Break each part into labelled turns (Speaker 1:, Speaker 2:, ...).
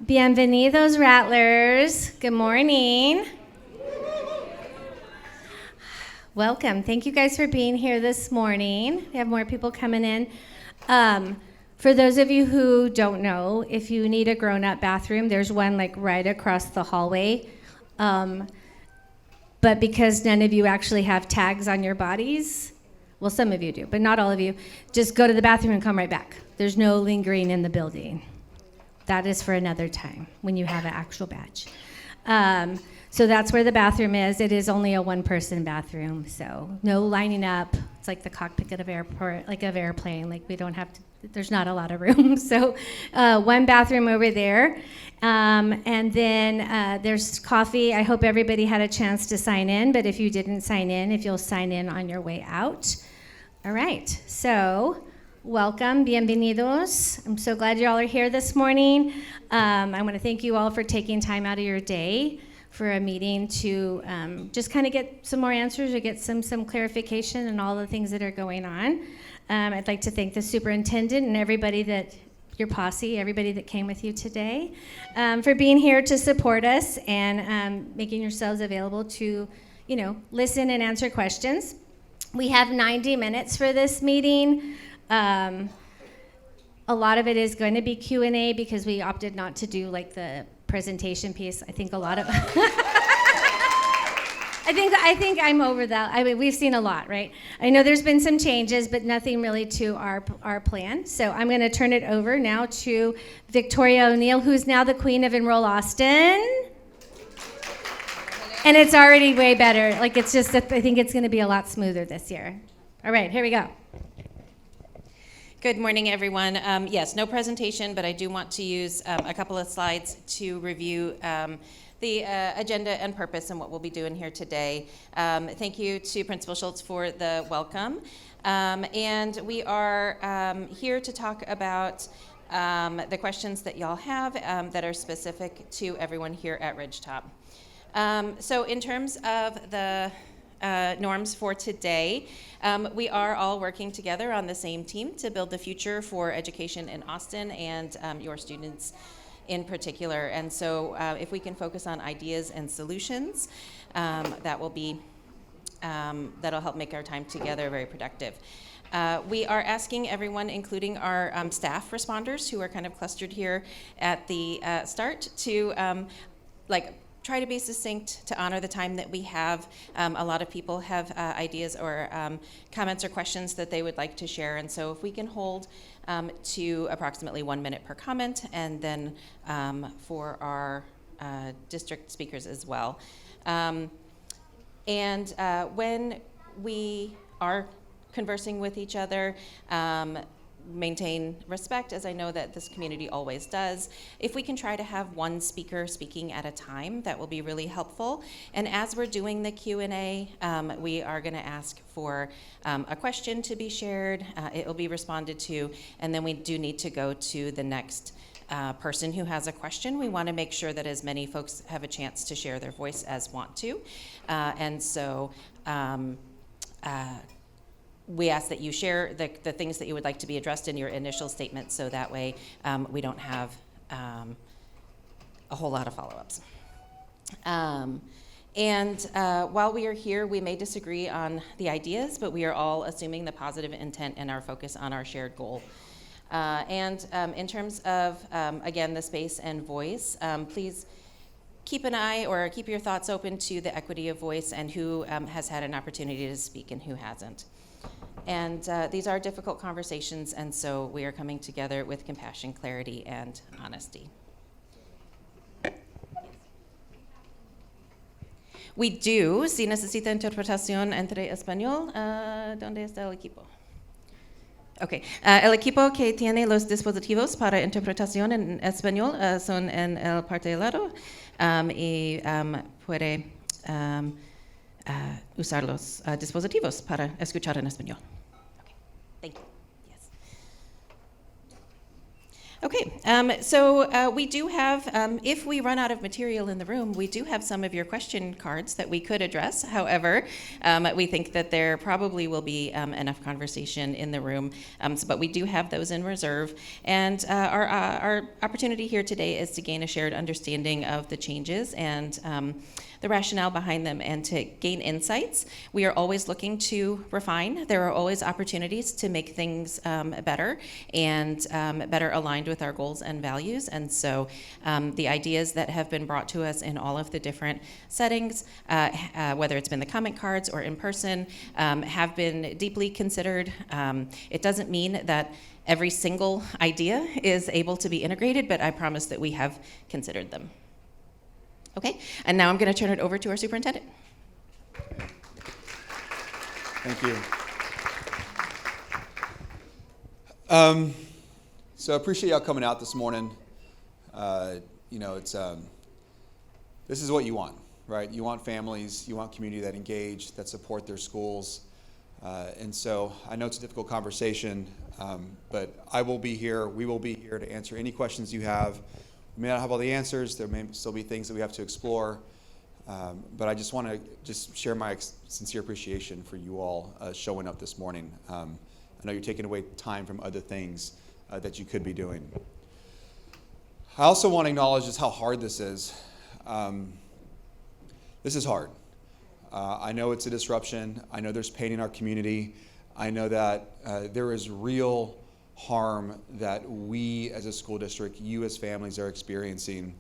Speaker 1: Bienvenidos, Rattlers. Good morning. Welcome. Thank you guys for being here this morning. We have more people coming in. For those of you who don't know, if you need a grown-up bathroom, there's one like right across the hallway. But because none of you actually have tags on your bodies, well, some of you do, but not all of you, just go to the bathroom and come right back. There's no lingering in the building. That is for another time when you have an actual badge. So that's where the bathroom is. It is only a one-person bathroom, so no lining up. It's like the cockpit of airport, like of airplane. Like we don't have to. There's not a lot of room. So one bathroom over there, and then there's coffee. I hope everybody had a chance to sign in. But if you didn't sign in, if you'll sign in on your way out. All right. So. Welcome, bienvenidos. I'm so glad you all are here this morning. I want to thank you all for taking time out of your day for a meeting to just kind of get some more answers or get some clarification on all the things that are going on. I'd like to thank the superintendent and everybody that, your posse, everybody that came with you today, for being here to support us and making yourselves available to, listen and answer questions. We have 90 minutes for this meeting. A lot of it is going to be Q&A because we opted not to do like the presentation piece. I think a lot of I think I'm over that. I mean, we've seen a lot, right? I know there's been some changes, but nothing really to our plan. So I'm going to turn it over now to Victoria O'Neill, who's now the Queen of Enroll Austin. And it's already way better. Like it's just, I think it's going to be a lot smoother this year. All right, here we go.
Speaker 2: Good morning, everyone. Yes, no presentation, but I do want to use a couple of slides to review the agenda and purpose and what we'll be doing here today. Thank you to Principal Schultz for the welcome. And we are here to talk about the questions that y'all have that are specific to everyone here at Ridgetop. So in terms of the norms for today. We are all working together on the same team to build the future for education in Austin and your students in particular. And so if we can focus on ideas and solutions, that'll help make our time together very productive. We are asking everyone, including our staff responders who are kind of clustered here at the start, to try to be succinct to honor the time that we have. A lot of people have ideas or comments or questions that they would like to share, and so if we can hold to approximately 1 minute per comment, and then for our district speakers as well. And when we are conversing with each other, maintain respect, as I know that this community always does. If we can try to have one speaker speaking at a time, that will be really helpful. And as we're doing the Q&A, we are going to ask for a question to be shared. It will be responded to, and then we do need to go to the next person who has a question. We want to make sure that as many folks have a chance to share their voice as want to. And so we ask that you share the things that you would like to be addressed in your initial statement, so that way we don't have a whole lot of follow-ups. And while we are here, we may disagree on the ideas, but we are all assuming the positive intent and our focus on our shared goal. And in terms of, again, the space and voice, please keep an eye or keep your thoughts open to the equity of voice and who has had an opportunity to speak and who hasn't. And these are difficult conversations, and so we are coming together with compassion, clarity, and honesty. We do. Si necesita interpretación entre español, ¿dónde está el equipo? Okay. El equipo que tiene los dispositivos para interpretación en español son en el parte de lado y puede usar los dispositivos para escuchar en español. Okay. Thank you. Yes. Okay, so we do have, if we run out of material in the room, we do have some of your question cards that we could address. However, we think that there probably will be enough conversation in the room, but we do have those in reserve. And our opportunity here today is to gain a shared understanding of the changes and the rationale behind them and to gain insights. We are always looking to refine. There are always opportunities to make things better and better aligned with our goals and values. And so the ideas that have been brought to us in all of the different settings, whether it's been the comment cards or in person, have been deeply considered. It doesn't mean that every single idea is able to be integrated, but I promise that we have considered them. Okay, and now I'm going to turn it over to our superintendent.
Speaker 3: Thank you. So I appreciate y'all coming out this morning. This is what you want, right? You want families, you want community that engage, that support their schools. And so I know it's a difficult conversation, but I will be here, we will be here to answer any questions you have. We may not have all the answers. There may still be things that we have to explore. But I just want to share my sincere appreciation for you all showing up this morning. I know you're taking away time from other things that you could be doing. I also want to acknowledge just how hard this is. This is hard. I know it's a disruption. I know there's pain in our community. I know that there is real harm that we as a school district, you as families are experiencing.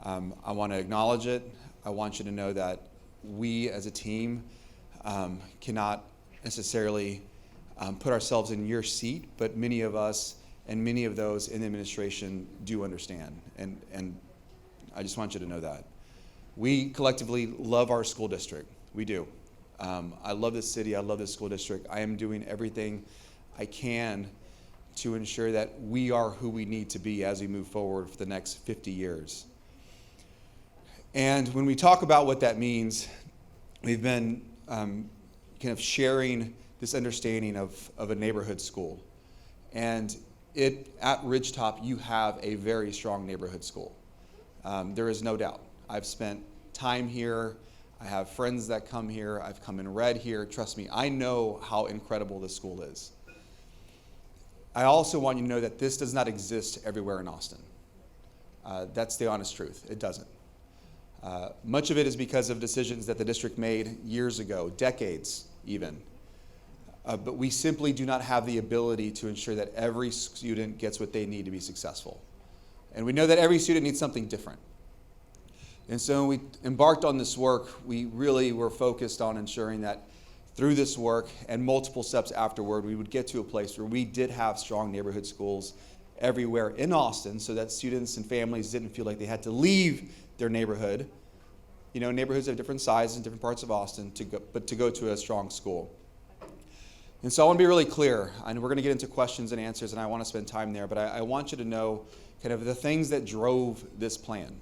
Speaker 3: I want to acknowledge it. I want you to know that we as a team cannot necessarily put ourselves in your seat, but many of us and many of those in the administration do understand. And I just want you to know that. We collectively love our school district. We do. I love this city. I love this school district. I am doing everything I can to ensure that we are who we need to be as we move forward for the next 50 years. And when we talk about what that means, we've been kind of sharing this understanding of a neighborhood school. And at Ridgetop, you have a very strong neighborhood school. There is no doubt. I've spent time here. I have friends that come here. I've come and read here. Trust me, I know how incredible this school is. I also want you to know that this does not exist everywhere in Austin. That's the honest truth. It doesn't. Much of it is because of decisions that the district made years ago, decades even. But we simply do not have the ability to ensure that every student gets what they need to be successful. And we know that every student needs something different. And so when we embarked on this work, we really were focused on ensuring that through this work and multiple steps afterward, we would get to a place where we did have strong neighborhood schools everywhere in Austin so that students and families didn't feel like they had to leave their neighborhood. You know, neighborhoods have different sizes in different parts of Austin, to go to a strong school. And so I want to be really clear, and we're going to get into questions and answers, and I want to spend time there, but I want you to know kind of the things that drove this plan.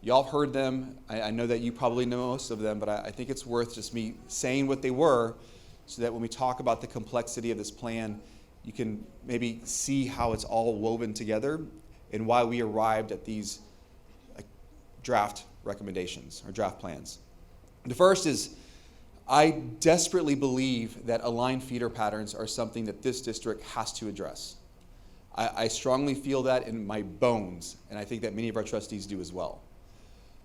Speaker 3: Y'all have heard them. I know that you probably know most of them, but I think it's worth just me saying what they were so that when we talk about the complexity of this plan, you can maybe see how it's all woven together and why we arrived at these draft recommendations or draft plans. The first is I desperately believe that aligned feeder patterns are something that this district has to address. I strongly feel that in my bones, and I think that many of our trustees do as well.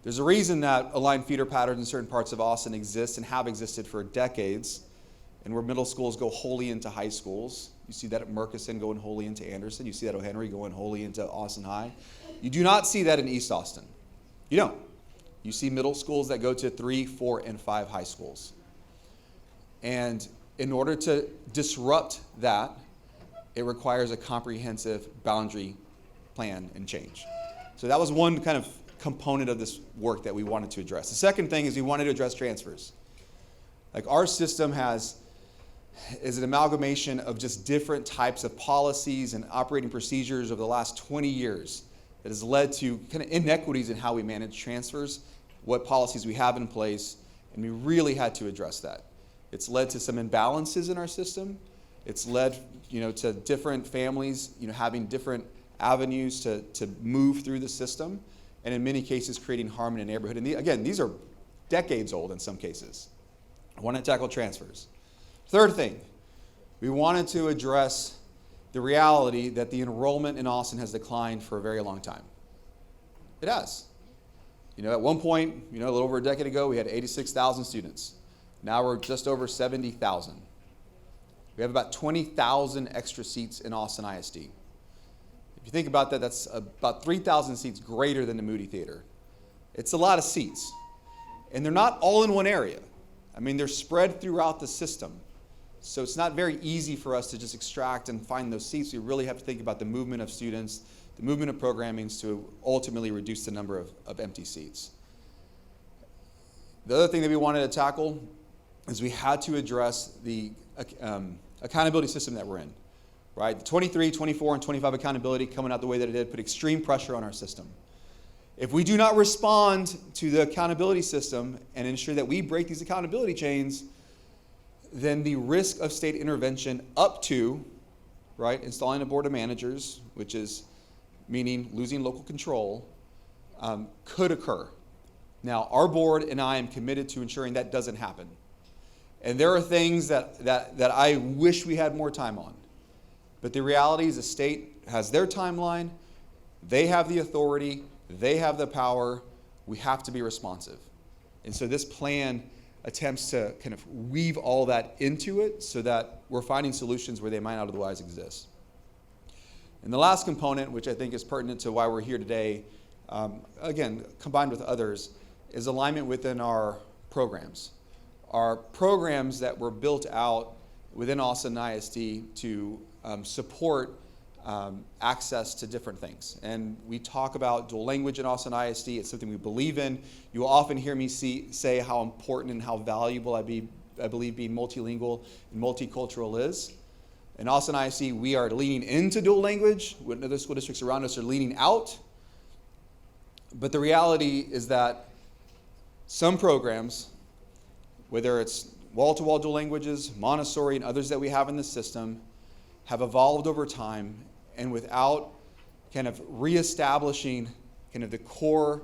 Speaker 3: There's a reason that aligned feeder patterns in certain parts of Austin exist and have existed for decades, and where middle schools go wholly into high schools. You see that at Murchison going wholly into Anderson. You see that at O'Henry going wholly into Austin High. You do not see that in East Austin. You don't. You see middle schools that go to 3, 4, and 5 high schools. And in order to disrupt that, it requires a comprehensive boundary plan and change. So that was one kind of component of this work that we wanted to address. The second thing is we wanted to address transfers. Like our system is an amalgamation of just different types of policies and operating procedures over the last 20 years that has led to kind of inequities in how we manage transfers, what policies we have in place, and we really had to address that. It's led to some imbalances in our system. It's led, to different families, having different avenues to move through the system, and in many cases creating harm in a neighborhood. And again, these are decades old in some cases. I want to tackle transfers. Third thing, we wanted to address the reality that the enrollment in Austin has declined for a very long time. It has. At one point, a little over a decade ago, we had 86,000 students. Now we're just over 70,000. We have about 20,000 extra seats in Austin ISD. If you think about that, that's about 3,000 seats greater than the Moody Theater. It's a lot of seats. And they're not all in one area. They're spread throughout the system. So it's not very easy for us to just extract and find those seats. We really have to think about the movement of students, the movement of programmings to ultimately reduce the number of empty seats. The other thing that we wanted to tackle is we had to address the accountability system that we're in. Right? The 23, 24, and 25 accountability coming out the way that it did put extreme pressure on our system. If we do not respond to the accountability system and ensure that we break these accountability chains, then the risk of state intervention up to, right, installing a board of managers, which is meaning losing local control, could occur. Now, our board and I am committed to ensuring that doesn't happen. And there are things that I wish we had more time on. But the reality is the state has their timeline, they have the authority, they have the power, we have to be responsive. And so this plan attempts to kind of weave all that into it so that we're finding solutions where they might not otherwise exist. And the last component, which I think is pertinent to why we're here today, again, combined with others, is alignment within our programs. Our programs that were built out within Austin ISD to support access to different things. And we talk about dual language in Austin ISD. It's something we believe in. You will often hear me say how important and how valuable I believe being multilingual and multicultural is. In Austin ISD, we are leaning into dual language when other school districts around us are leaning out. But the reality is that some programs, whether it's wall-to-wall dual languages, Montessori, and others that we have in the system, have evolved over time, and without kind of reestablishing kind of the core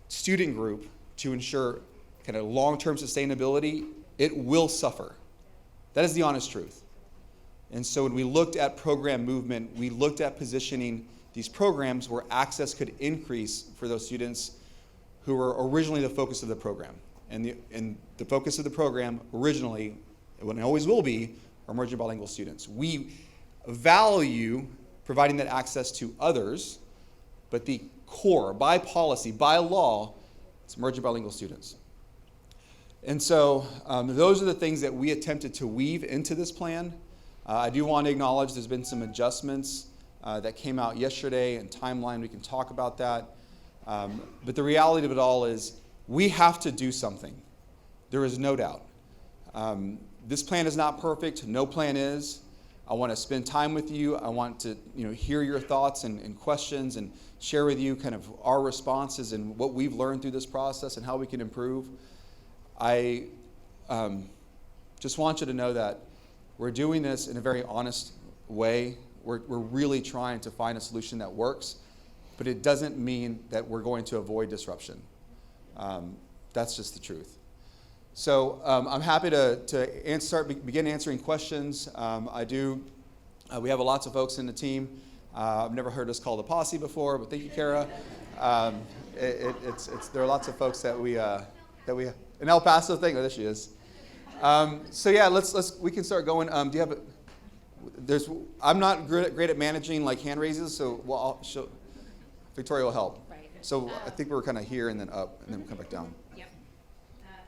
Speaker 3: student group to ensure kind of long-term sustainability, it will suffer. That is the honest truth. And so when we looked at program movement, we looked at positioning these programs where access could increase for those students who were originally the focus of the program. And the focus of the program originally, and always will be, are emerging bilingual students. We value providing that access to others, but the core, by policy, by law, it's emerging bilingual students. And so those are the things that we attempted to weave into this plan. I do want to acknowledge there's been some adjustments that came out yesterday and timeline. We can talk about that. But the reality of it all is we have to do something. There is no doubt. This plan is not perfect. No plan is. I want to spend time with you. I want to hear your thoughts and questions and share with you kind of our responses and what we've learned through this process and how we can improve. I just want you to know that we're doing this in a very honest way. We're really trying to find a solution that works, but it doesn't mean that we're going to avoid disruption. That's just the truth. So I'm happy to begin answering questions. We have lots of folks in the team. I've never heard us called a posse before, but thank you, Kara. There are lots of folks that we an El Paso thing. Oh, there she is. So yeah, we can start going. Do you have? I'm not great at managing like hand raises, so Victoria will help.
Speaker 2: Right.
Speaker 3: So I think we're kind of here and then up, and then we'll come back down.
Speaker 2: Yep.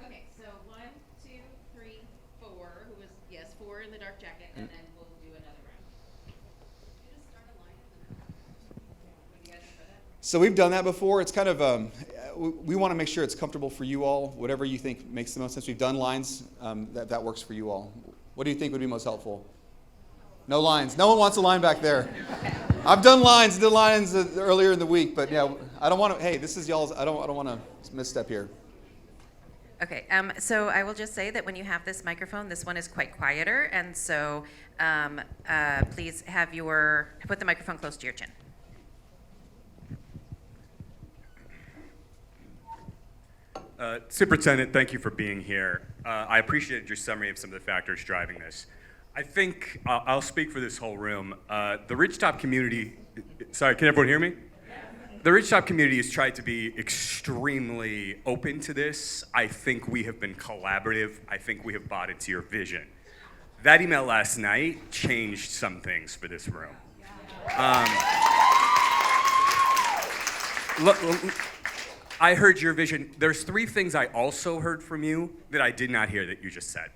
Speaker 2: Okay, so 1, 2, 3, 4. Who was, yes, 4 in the dark jacket, and then we'll do another round. Did you just start a line and then would you guys prefer that?
Speaker 3: So we've done that before. It's kind of, we want to make sure it's comfortable for you all, whatever you think makes the most sense. We've done lines that works for you all. What do you think would be most helpful? No lines. No one wants a line back there. I've did lines earlier in the week, but yeah, I don't want to, hey, this is y'all's, I don't want to misstep here.
Speaker 2: Okay, so I will just say that when you have this microphone, this one is quite quieter, and so please put the microphone close to your chin.
Speaker 4: Superintendent, thank you for being here. I appreciated your summary of some of the factors driving this. I think I'll speak for this whole room. The Ridgetop community, sorry, can everyone hear me? The Ridgetop community has tried to be extremely open to this. I think we have been collaborative. I think we have bought into your vision. That email last night changed some things for this room. I heard your vision. There's 3 things I also heard from you that I did not hear that you just said.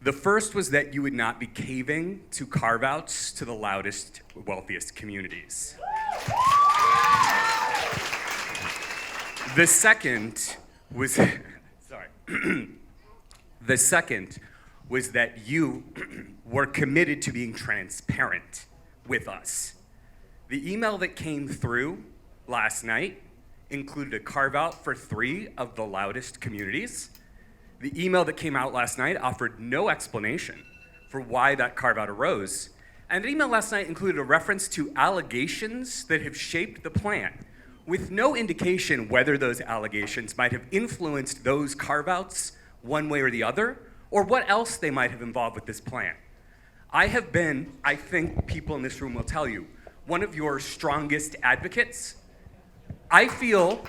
Speaker 4: The first was that you would not be caving to carve-outs to the loudest, wealthiest communities. The second was, the second was that you were committed to being transparent with us. The email that came through last night included a carve-out for 3 of the loudest communities. The email that came out last night offered no explanation for why that carve-out arose. And the email last night included a reference to allegations that have shaped the plan, with no indication whether those allegations might have influenced those carve-outs one way or the other, or what else they might have involved with this plan. I have been, I think people in this room will tell you, one of your strongest advocates. I feel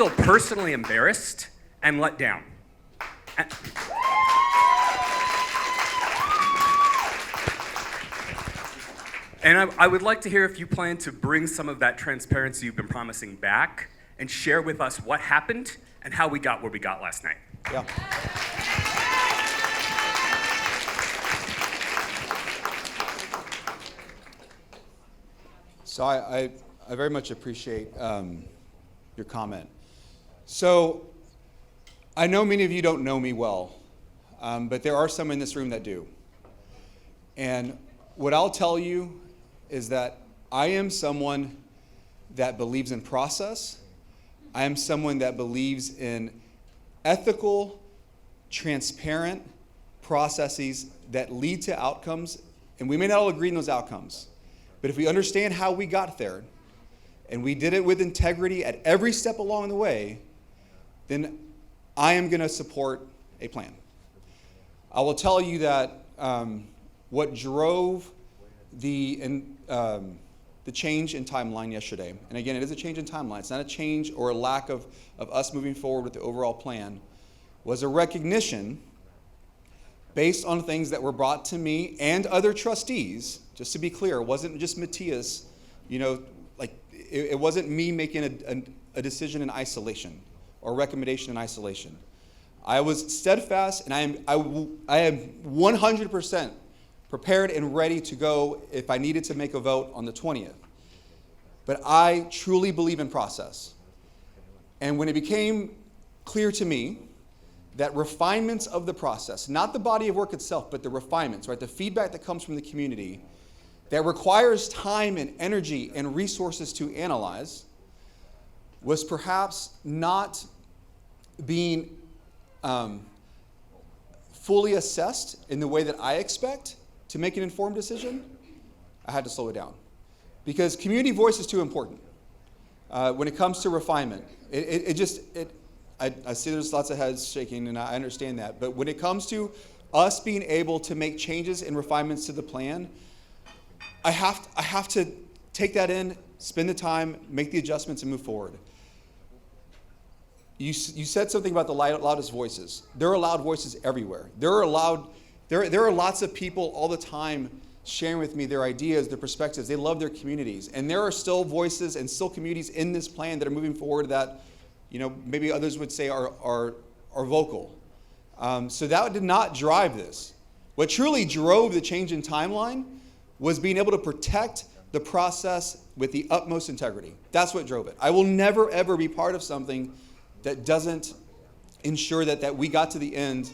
Speaker 4: personally embarrassed and let down. And I would like to hear if you plan to bring some of that transparency you've been promising back and share with us what happened and how we got where we got last night.
Speaker 3: Yeah. So I very much appreciate your comment. So I know many of you don't know me well, but there are some in this room that do. And what I'll tell you is that I am someone that believes in process. I am someone that believes in ethical, transparent processes that lead to outcomes. And we may not all agree on those outcomes, but if we understand how we got there, and we did it with integrity at every step along the way, then I am going to support a plan. I will tell you that what drove the change in timeline yesterday, and again, it is a change in timeline. It's not a change or a lack of us moving forward with the overall plan, was a recognition based on things that were brought to me and other trustees. Just to be clear, it wasn't just Matthias, it wasn't me making a decision in isolation or a recommendation in isolation. I was steadfast, and I am 100% prepared and ready to go if I needed to make a vote on the 20th. But I truly believe in process. And when it became clear to me that refinements of the process, not the body of work itself, but the refinements, right, the feedback that comes from the community, that requires time and energy and resources to analyze, was perhaps not being fully assessed in the way that I expect to make an informed decision, I had to slow it down. Because community voice is too important when it comes to refinement. I see there's lots of heads shaking, and I understand that. But when it comes to us being able to make changes and refinements to the plan, I have to take that in, spend the time, make the adjustments, and move forward. You said something about the loudest voices. There are loud voices everywhere. There are lots of people all the time sharing with me their ideas, their perspectives. They love their communities. And there are still voices and still communities in this plan that are moving forward that, maybe others would say are vocal. So that did not drive this. What truly drove the change in timeline was being able to protect the process with the utmost integrity. That's what drove it. I will never, ever be part of something that doesn't ensure that we got to the end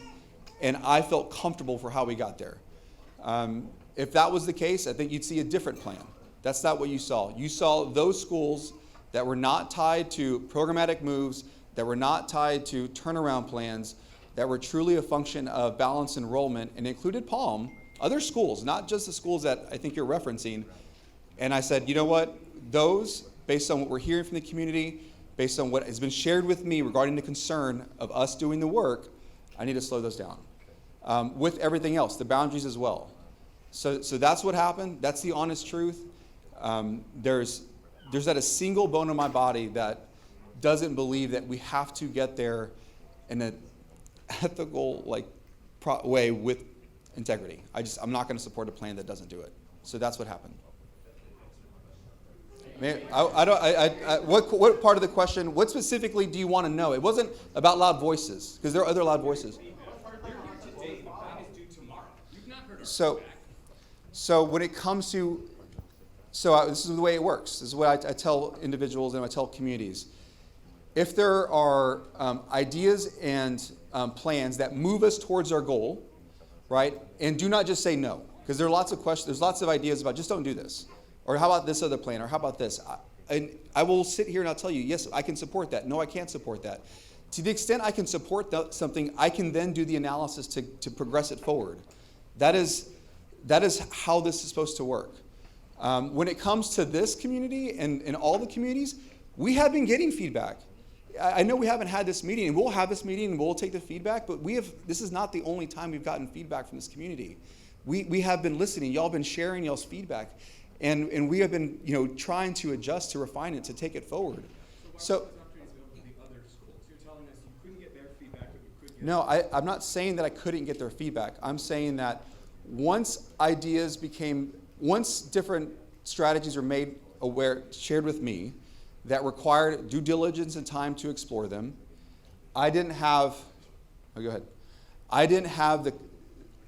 Speaker 3: and I felt comfortable for how we got there. If that was the case, I think you'd see a different plan. That's not what you saw. You saw those schools that were not tied to programmatic moves, that were not tied to turnaround plans, that were truly a function of balanced enrollment, and included Palm, other schools, not just the schools that I think you're referencing. And I said, you know what, those, based on what we're hearing from the community, based on what has been shared with me regarding the concern of us doing the work, I need to slow those down. With everything else, the boundaries as well. So that's what happened. That's the honest truth. There's not a single bone in my body that doesn't believe that we have to get there in an ethical way with integrity. I'm not going to support a plan that doesn't do it. So that's what happened. What part of the question, what specifically do you want to know? It wasn't about loud voices, because there are other loud voices. So when it comes to, this is the way it works. This is what I tell individuals and I tell communities. If there are ideas and plans that move us towards our goal, right, and do not just say no, because there are lots of questions, there's lots of ideas about just don't do this. Or how about this other plan? Or how about this? And I will sit here and I'll tell you, yes, I can support that. No, I can't support that. To the extent I can support something, I can then do the analysis to progress it forward. That is how this is supposed to work. When it comes to this community and all the communities, we have been getting feedback. I know we haven't had this meeting, and we'll have this meeting and we'll take the feedback, but this is not the only time we've gotten feedback from this community. We have been listening. Y'all have been sharing y'all's feedback. And we have been, trying to adjust, to refine it, to take it forward. No, I'm not saying that I couldn't get their feedback. I'm saying that once different strategies were shared with me that required due diligence and time to explore them, I didn't have the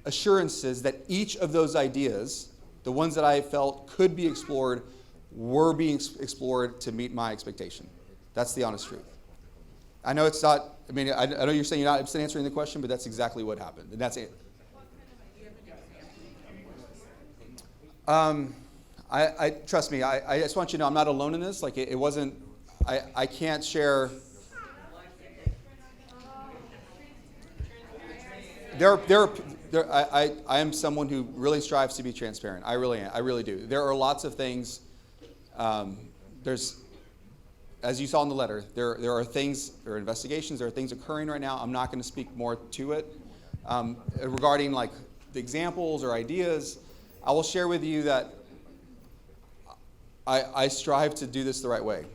Speaker 3: assurances that each of those ideas, the ones that I felt could be explored, were being explored to meet my expectation. That's the honest truth. I know it's not, I know you're saying you're not answering the question, but that's exactly what happened, and that's it. Trust me, I just want you to know I'm not alone in this. It wasn't, I can't share. I am someone who really strives to be transparent. I really am. I really do. There are lots of things. As you saw in the letter, there are things, there are investigations, there are things occurring right now. I'm not going to speak more to it. Regarding the examples or ideas, I will share with you that I strive to do this the right way.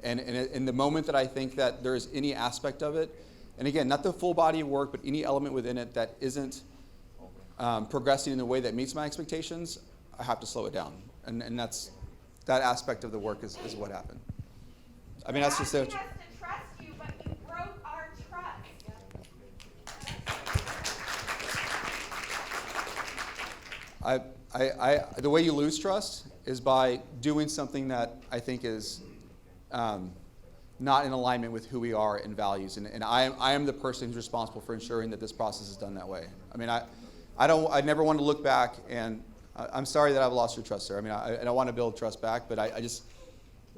Speaker 3: And in the moment that I think that there is any aspect of it, and again, not the full body of work, but any element within it that isn't progressing in a way that meets my expectations, I have to slow it down. And that aspect of the work is what happened. That's just it.
Speaker 5: Asking us to trust you, but you broke our trust.
Speaker 3: The way you lose trust is by doing something that I think is not in alignment with who we are and values. And I am the person who's responsible for ensuring that this process is done that way. I never want to look back, and I'm sorry that I've lost your trust, sir. I want to build trust back, but I just,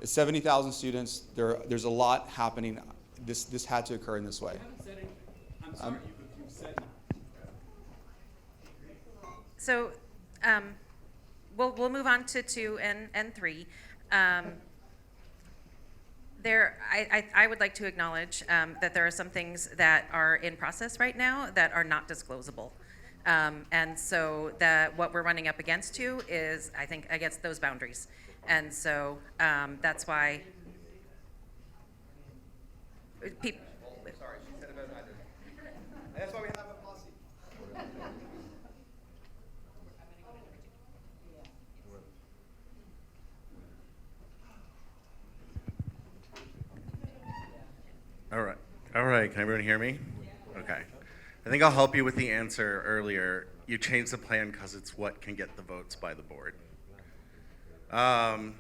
Speaker 3: 70,000 students, there's a lot happening. This had to occur in this way.
Speaker 4: I'm sorry, you've said.
Speaker 2: So we'll move on to 2 and 3. I would like to acknowledge that there are some things that are in process right now that are not disclosable. And so what we're running up against is, I think, against those boundaries. And so that's why people.
Speaker 3: Sorry, she said it better than I did. That's why we have a policy.
Speaker 6: All right. Can everyone hear me? Okay. I think I'll help you with the answer earlier. You changed the plan because it's what can get the votes by the board. And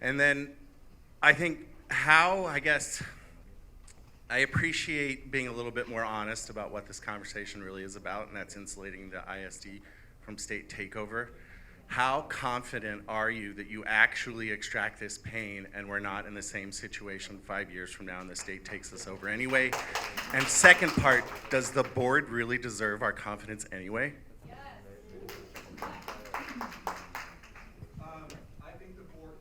Speaker 6: then I think I appreciate being a little bit more honest about what this conversation really is about, and that's insulating the ISD from state takeover. How confident are you that you actually extract this pain and we're not in the same situation 5 years from now and the state takes us over anyway? And second part, does the board really deserve our confidence anyway?
Speaker 3: I think the board.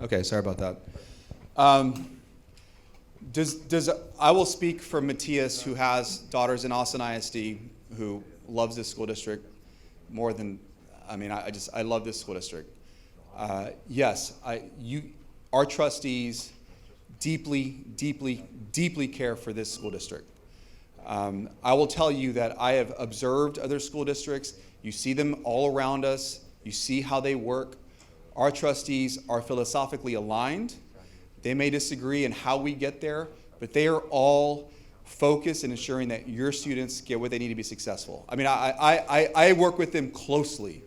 Speaker 3: Okay, sorry about that. I will speak for Matthias, who has daughters in Austin ISD, who loves this school district more than, I love this school district. Yes, our trustees deeply, deeply, deeply care for this school district. I will tell you that I have observed other school districts. You see them all around us. You see how they work. Our trustees are philosophically aligned. They may disagree in how we get there, but they are all focused in ensuring that your students get what they need to be successful. I work with them closely,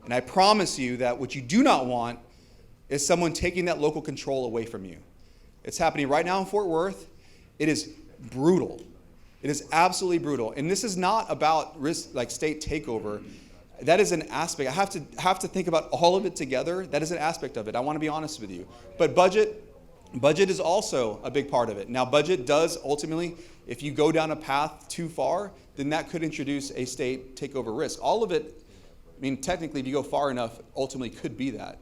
Speaker 3: and I promise you that what you do not want is someone taking that local control away from you. It's happening right now in Fort Worth. It is brutal. It is absolutely brutal. And this is not about risk, like state takeover. That is an aspect. I have to think about all of it together. That is an aspect of it. I want to be honest with you. But budget is also a big part of it. Now, budget does ultimately, if you go down a path too far, then that could introduce a state takeover risk. All of it, technically, if you go far enough, ultimately could be that.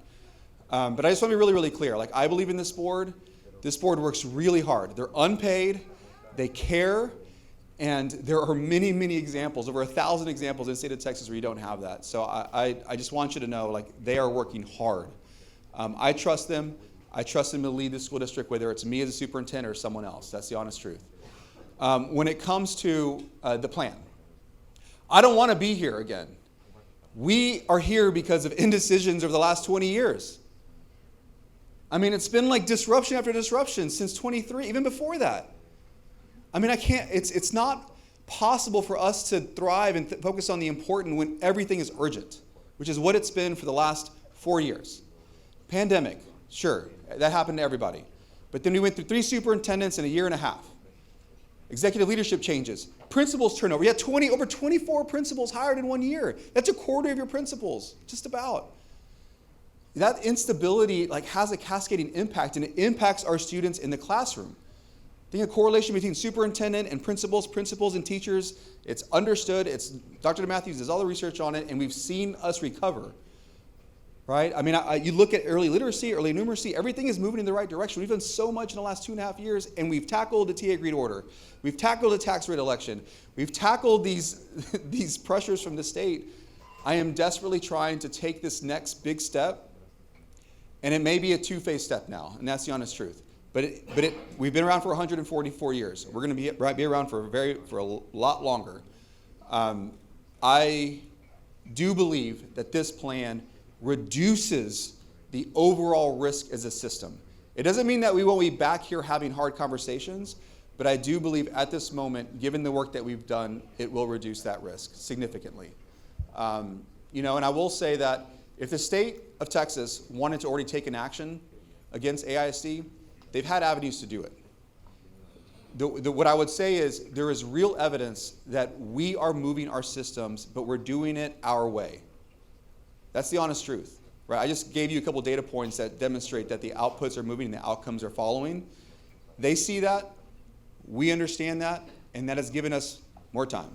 Speaker 3: But I just want to be really, really clear. Like, I believe in this board. This board works really hard. They're unpaid. They care. And there are many, many examples, over 1,000 examples in the state of Texas where you don't have that. So I just want you to know, like, they are working hard. I trust them. I trust them to lead the school district, whether it's me as a superintendent or someone else. That's the honest truth. When it comes to the plan, I don't want to be here again. We are here because of indecisions over the last 20 years. It's been like disruption after disruption since 23, even before that. It's not possible for us to thrive and focus on the important when everything is urgent, which is what it's been for the last 4 years. Pandemic, sure, that happened to everybody. But then we went through 3 superintendents in a year and a half. Executive leadership changes, principals turnover. You had over 24 principals hired in 1 year. That's a quarter of your principals, just about. That instability has a cascading impact, and it impacts our students in the classroom. I think a correlation between superintendent and principals and teachers, it's understood. Dr. Matthews does all the research on it, and we've seen us recover, right? You look at early literacy, early numeracy, everything is moving in the right direction. We've done so much in the last 2.5 years, and we've tackled the TA agreed order. We've tackled the tax rate election. We've tackled these pressures from the state. I am desperately trying to take this next big step, and it may be a two-phase step now, and that's the honest truth. But we've been around for 144 years. We're going to be around for a lot longer. I do believe that this plan reduces the overall risk as a system. It doesn't mean that we won't be back here having hard conversations, but I do believe at this moment, given the work that we've done, it will reduce that risk significantly. And I will say that if the state of Texas wanted to already take an action against AISD, they've had avenues to do it. What I would say is there is real evidence that we are moving our systems, but we're doing it our way. That's the honest truth, right? I just gave you a couple data points that demonstrate that the outputs are moving and the outcomes are following. They see that, we understand that, and that has given us more time,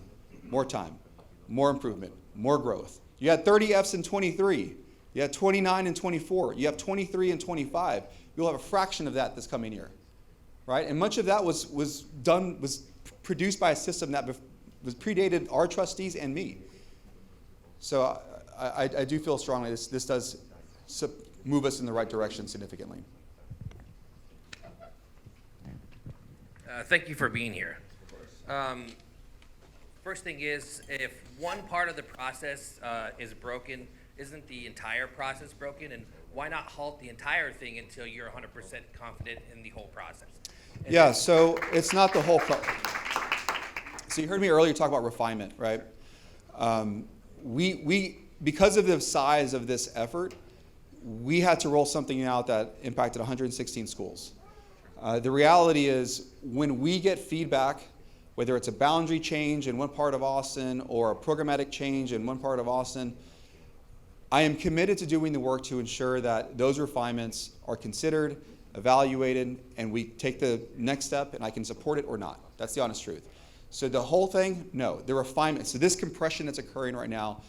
Speaker 3: more improvement, more growth. You had 30 Fs in 23. You had 29 and 24. You have 23 and 25. You'll have a fraction of that this coming year, right? And much of that was produced by a system that was predated our trustees and me. So I do feel strongly this does move us in the right direction significantly.
Speaker 7: Thank you for being here. First thing is, if one part of the process is broken, isn't the entire process broken? And why not halt the entire thing until you're 100% confident in the whole process? And
Speaker 3: so it's not the whole So you heard me earlier talk about refinement, right? We because of the size of this effort, we had to roll something out that impacted 116 schools. The reality is when we get feedback, whether it's a boundary change in one part of Austin or a programmatic change in one part of Austin, I am committed to doing the work to ensure that those refinements are considered, evaluated, and we take the next step and I can support it or not. That's the honest truth. So the whole thing, no. The refinement, so this compression that's occurring right now,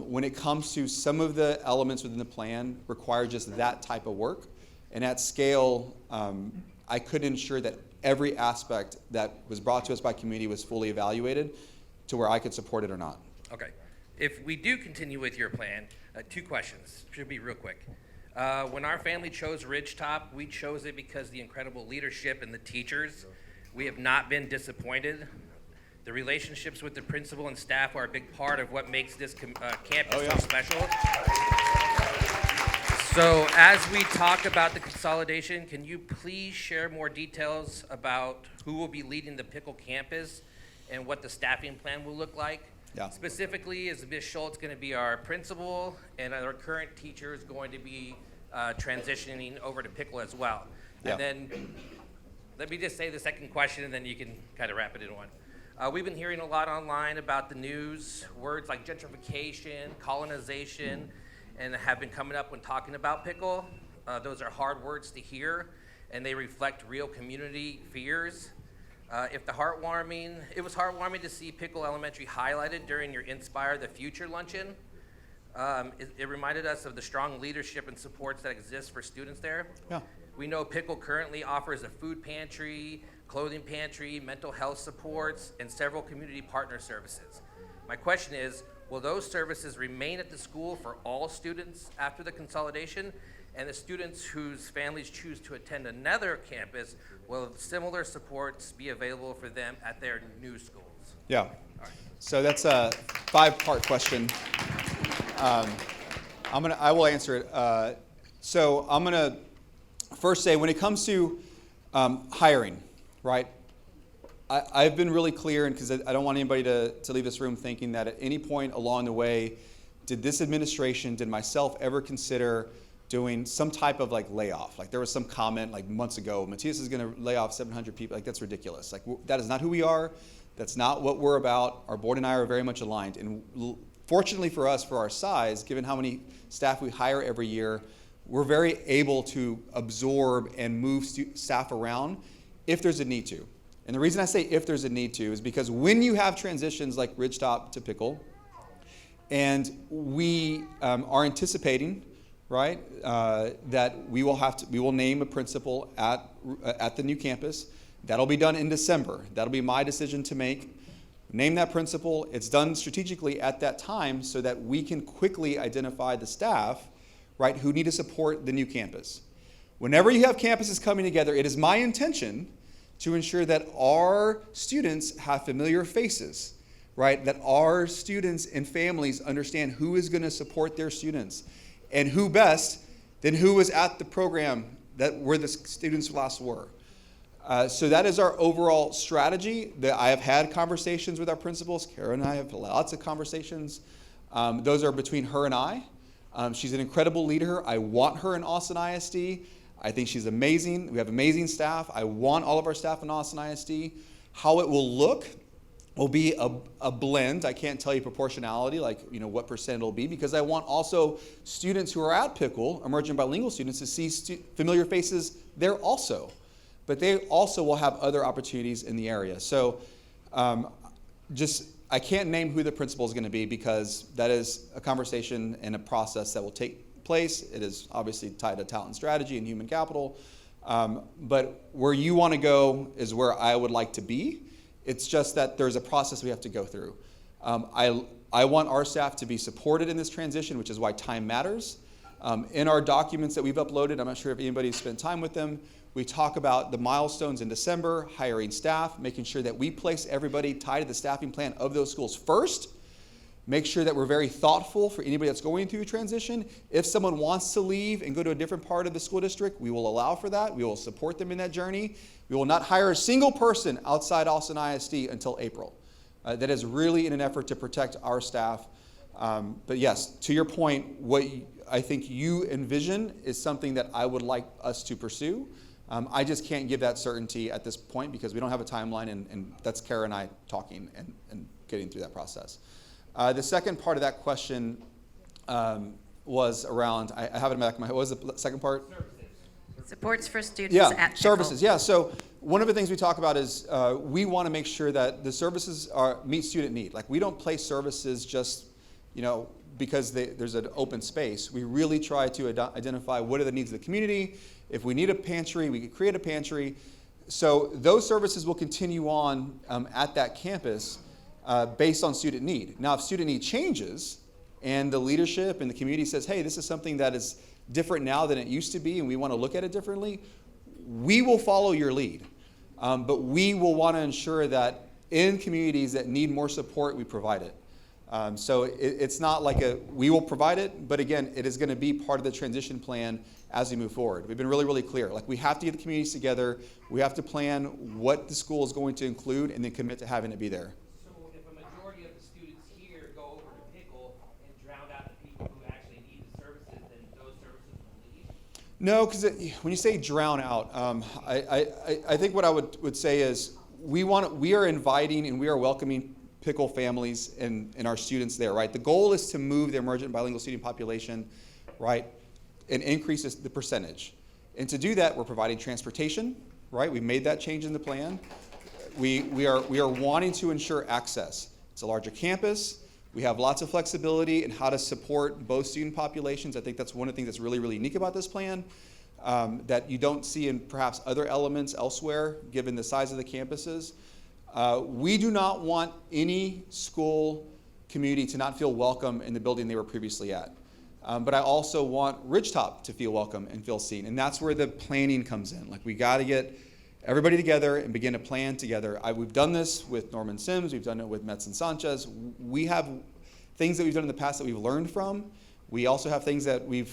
Speaker 3: when it comes to some of the elements within the plan require just that type of work. And at scale, I couldn't ensure that every aspect that was brought to us by community was fully evaluated to where I could support it or not.
Speaker 7: Okay. If we do continue with your plan, 2 questions. Should be real quick. When our family chose Ridgetop, we chose it because the incredible leadership and the teachers. We have not been disappointed. The relationships with the principal and staff are a big part of what makes this campus so special. So as we talk about the consolidation, can you please share more details about who will be leading the Pickle campus and what the staffing plan will look like?
Speaker 3: Yeah.
Speaker 7: Specifically, is Ms. Schultz going to be our principal, and our current teacher is going to be transitioning over to Pickle as well?
Speaker 3: Yeah.
Speaker 7: And then let me just say the second question, and then you can kind of wrap it in one. We've been hearing a lot online about the news, words like gentrification, colonization, and have been coming up when talking about Pickle. Those are hard words to hear, and they reflect real community fears. It was heartwarming to see Pickle Elementary highlighted during your Inspire the Future luncheon. It reminded us of the strong leadership and supports that exist for students there.
Speaker 3: Yeah.
Speaker 7: We know Pickle currently offers a food pantry, clothing pantry, mental health supports, and several community partner services. My question is, will those services remain at the school for all students after the consolidation? And the students whose families choose to attend another campus, will similar supports be available for them at their new schools?
Speaker 3: Yeah. So that's a 5-part question. I will answer it. So I'm gonna first say, when it comes to hiring, right? I've been really clear, and because I don't want anybody to leave this room thinking that at any point along the way, did this administration, did myself ever consider doing some type of like layoff? Like there was some comment like months ago, Matthias is going to lay off 700 people. Like that's ridiculous. Like that is not who we are. That's not what we're about. Our board and I are very much aligned. And fortunately for us, for our size, given how many staff we hire every year, we're very able to absorb and move staff around if there's a need to. And the reason I say if there's a need to is because when you have transitions like Ridgetop to Pickle, and we are anticipating, right, that we will name a principal at the new campus. That'll be done in December. That'll be my decision to make. Name that principal. It's done strategically at that time so that we can quickly identify the staff, right, who need to support the new campus. Whenever you have campuses coming together, it is my intention to ensure that our students have familiar faces, right? That our students and families understand who is going to support their students, and who best than who was at the program where the students last were. So that is our overall strategy. I have had conversations with our principals. Kara and I have lots of conversations. Those are between her and I. She's an incredible leader. I want her in Austin ISD. I think she's amazing. We have amazing staff. I want all of our staff in Austin ISD. How it will look will be a blend. I can't tell you proportionality, like what percent it'll be, because I want also students who are at Pickle, emerging bilingual students, to see familiar faces there also. But they also will have other opportunities in the area. So I can't name who the principal is going to be because that is a conversation and a process that will take place. It is obviously tied to talent strategy and human capital. But where you want to go is where I would like to be. It's just that there's a process we have to go through. I want our staff to be supported in this transition, which is why time matters. In our documents that we've uploaded, I'm not sure if anybody's spent time with them, we talk about the milestones in December, hiring staff, making sure that we place everybody tied to the staffing plan of those schools first. Make sure that we're very thoughtful for anybody that's going through a transition. If someone wants to leave and go to a different part of the school district, we will allow for that. We will support them in that journey. We will not hire a single person outside Austin ISD until April. That is really in an effort to protect our staff. But yes, to your point, what I think you envision is something that I would like us to pursue. I just can't give that certainty at this point because we don't have a timeline, and that's Kara and I talking and getting through that process. The second part of that question was around, I have it in the back of my head. What was the second part?
Speaker 2: Supports for students
Speaker 3: Yeah,
Speaker 2: at
Speaker 3: services. Yeah, so one of the things we talk about is we want to make sure that the services meet student need. Like, we don't place services just, because there's an open space. We really try to identify what are the needs of the community. If we need a pantry, we can create a pantry. So those services will continue on at that campus based on student need. Now, if student need changes and the leadership and the community says, hey, this is something that is different now than it used to be and we want to look at it differently, we will follow your lead. But we will want to ensure that in communities that need more support, we provide it. So it's not like we will provide it, but again, it is going to be part of the transition plan as we move forward. We've been really, really clear. Like, we have to get the communities together. We have to plan what the school is going to include and then commit to having it be there.
Speaker 7: So if a majority of the students here go over to Pickle and drown out the people who actually need the services, then those services will leave?
Speaker 3: No, because when you say drown out, I think what I would say is we are inviting and we are welcoming Pickle families and our students there, right? The goal is to move the emergent bilingual student population, right, and increase the percentage. And to do that, we're providing transportation, right? We've made that change in the plan. We are wanting to ensure access. It's a larger campus. We have lots of flexibility in how to support both student populations. I think that's one of the things that's really, really unique about this plan that you don't see in perhaps other elements elsewhere, given the size of the campuses. We do not want any school community to not feel welcome in the building they were previously at. But I also want Ridgetop to feel welcome and feel seen. And that's where the planning comes in. Like, we got to get everybody together and begin to plan together. We've done this with Norman Sims. We've done it with Metz and Sanchez. We have things that we've done in the past that we've learned from. We also have things that we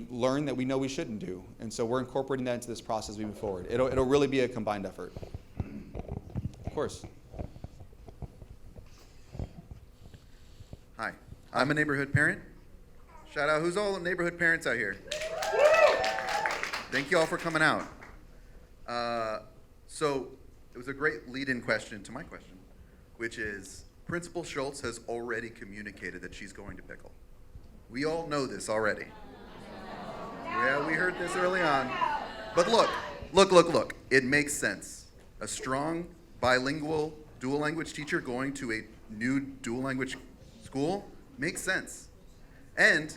Speaker 3: learned that we know we shouldn't do. And so we're incorporating that into this process as we move forward. It'll really be a combined effort. Of course.
Speaker 8: Hi, I'm a neighborhood parent. Shout out, who's all neighborhood parents out here? Thank you all for coming out. So it was a great lead-in question to my question, which is Principal Schultz has already communicated that she's going to Pickle. We all know this already. Yeah, we heard this early on. But look. It makes sense. A strong bilingual dual language teacher going to a new dual language school makes sense. And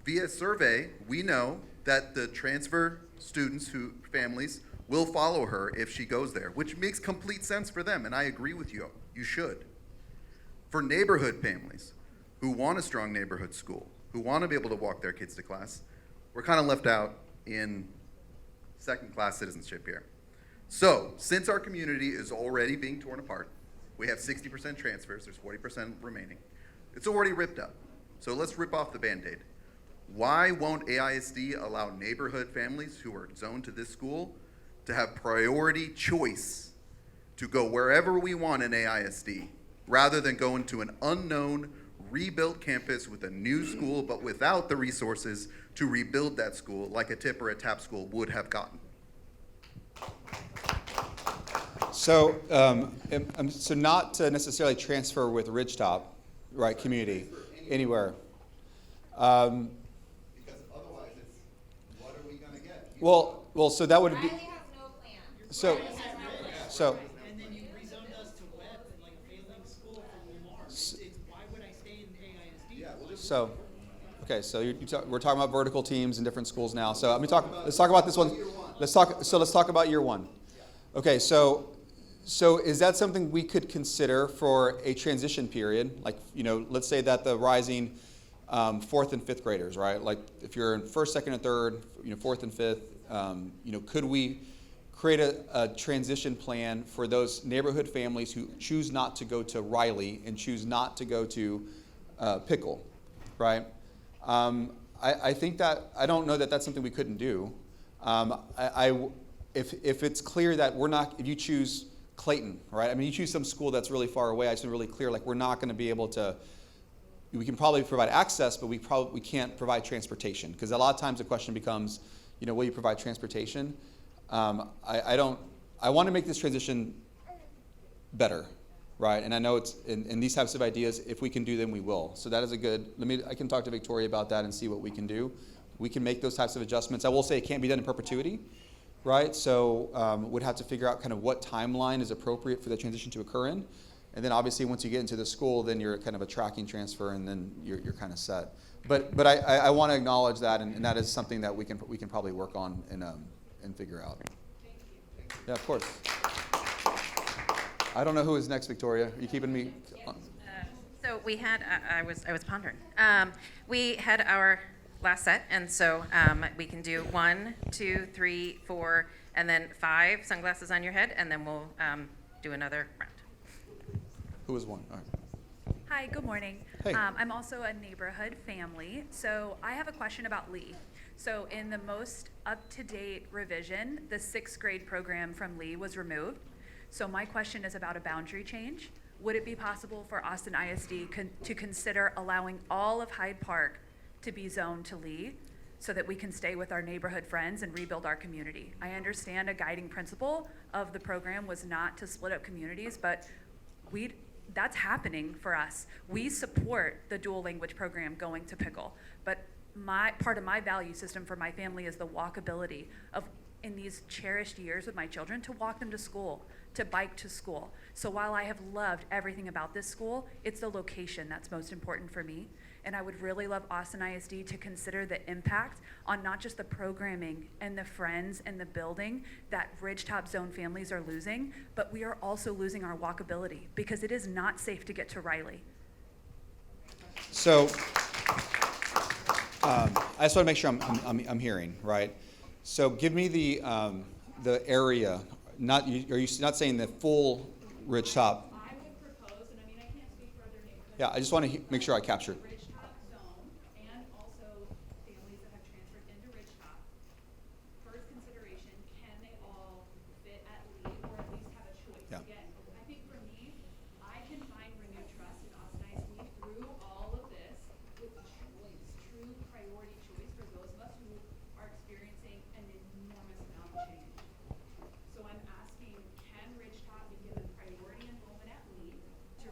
Speaker 8: via survey, we know that the transfer students families will follow her if she goes there, which makes complete sense for them, and I agree with you. You should. For neighborhood families who want a strong neighborhood school, who want to be able to walk their kids to class, we're kind of left out in second-class citizenship here. So, since our community is already being torn apart, we have 60% transfers, there's 40% remaining. It's already ripped up. So let's rip off the Band-Aid. Why won't AISD allow neighborhood families who are zoned to this school to have priority choice to go wherever we want in AISD, rather than going to an unknown, rebuilt campus with a new school, but without the resources to rebuild that school like a TIP or a TAP school would have gotten?
Speaker 3: So, so not to necessarily transfer with Ridgetop, right, community, anywhere.
Speaker 8: Because otherwise it's, what are we gonna get?
Speaker 3: Well, so that would be,
Speaker 5: Riley has no plan.
Speaker 3: so,
Speaker 9: And then you rezoned us to web, like a failing school from Lamar. It's why would I stay in AISD?
Speaker 3: so, okay, so we're talking about vertical teams in different schools now. So let's talk about this one. Let's talk about year one. Okay, so is that something we could consider for a transition period? Like, let's say that the rising fourth and fifth graders, right? Like, if you're in first, second, and third, fourth and fifth, could we create a transition plan for those neighborhood families who choose not to go to Riley and choose not to go to Pickle, right? I think that, I don't know that that's something we couldn't do. If it's clear that we're not, if you choose Clayton, right? I mean, you choose some school that's really far away, I just been really clear, like, we're not going to be able to, we can probably provide access, but we can't provide transportation. Because a lot of times the question becomes, will you provide transportation? I want to make this transition better, right? And I know it's in these types of ideas, if we can do them, we will. So that is a good, I can talk to Victoria about that and see what we can do. We can make those types of adjustments. I will say it can't be done in perpetuity, right? So we'd have to figure out kind of what timeline is appropriate for the transition to occur in. And then obviously once you get into the school, then you're kind of a tracking transfer, and then you're kind of set. But I want to acknowledge that, and that is something that we can probably work on and figure out. Yeah, of course. I don't know who is next, Victoria. Are you keeping me?
Speaker 2: So we had, I was pondering. We had our last set, and so we can do 1, 2, 3, 4, and then 5 sunglasses on your head, and then we'll do another round.
Speaker 3: Who was 1? All right.
Speaker 10: Hi, good morning.
Speaker 3: Hey.
Speaker 10: I'm also a neighborhood family, so I have a question about Lee. So in the most up-to-date revision, the 6th grade program from Lee was removed. So my question is about a boundary change. Would it be possible for Austin ISD to consider allowing all of Hyde Park to be zoned to Lee so that we can stay with our neighborhood friends and rebuild our community? I understand a guiding principle of the program was not to split up communities, but that's happening for us. We support the dual language program going to Pickle, but part of my value system for my family is the walkability of, in these cherished years with my children, to walk them to school, to bike to school. So while I have loved everything about this school, it's the location that's most important for me. And I would really love Austin ISD to consider the impact on not just the programming and the friends and the building that Ridgetop zone families are losing, but we are also losing our walkability because it is not safe to get to Riley.
Speaker 3: So I just want to make sure I'm hearing, right? So give me the area. Are you not saying the full Ridgetop?
Speaker 10: I would propose, and I mean, I can't speak for other neighborhoods.
Speaker 3: Yeah, I just want to make sure I capture it.
Speaker 10: Ridgetop zone and also families that have transferred into Ridgetop. First consideration, can they all fit at Lee or at least have a choice?
Speaker 3: Yeah.
Speaker 10: Again, I think for me, I can find renewed trust in Austin ISD through all of this with choice, true priority choice for those of us who are experiencing an enormous amount of change. So I'm asking, can Ridgetop be given priority enrollment at Lee to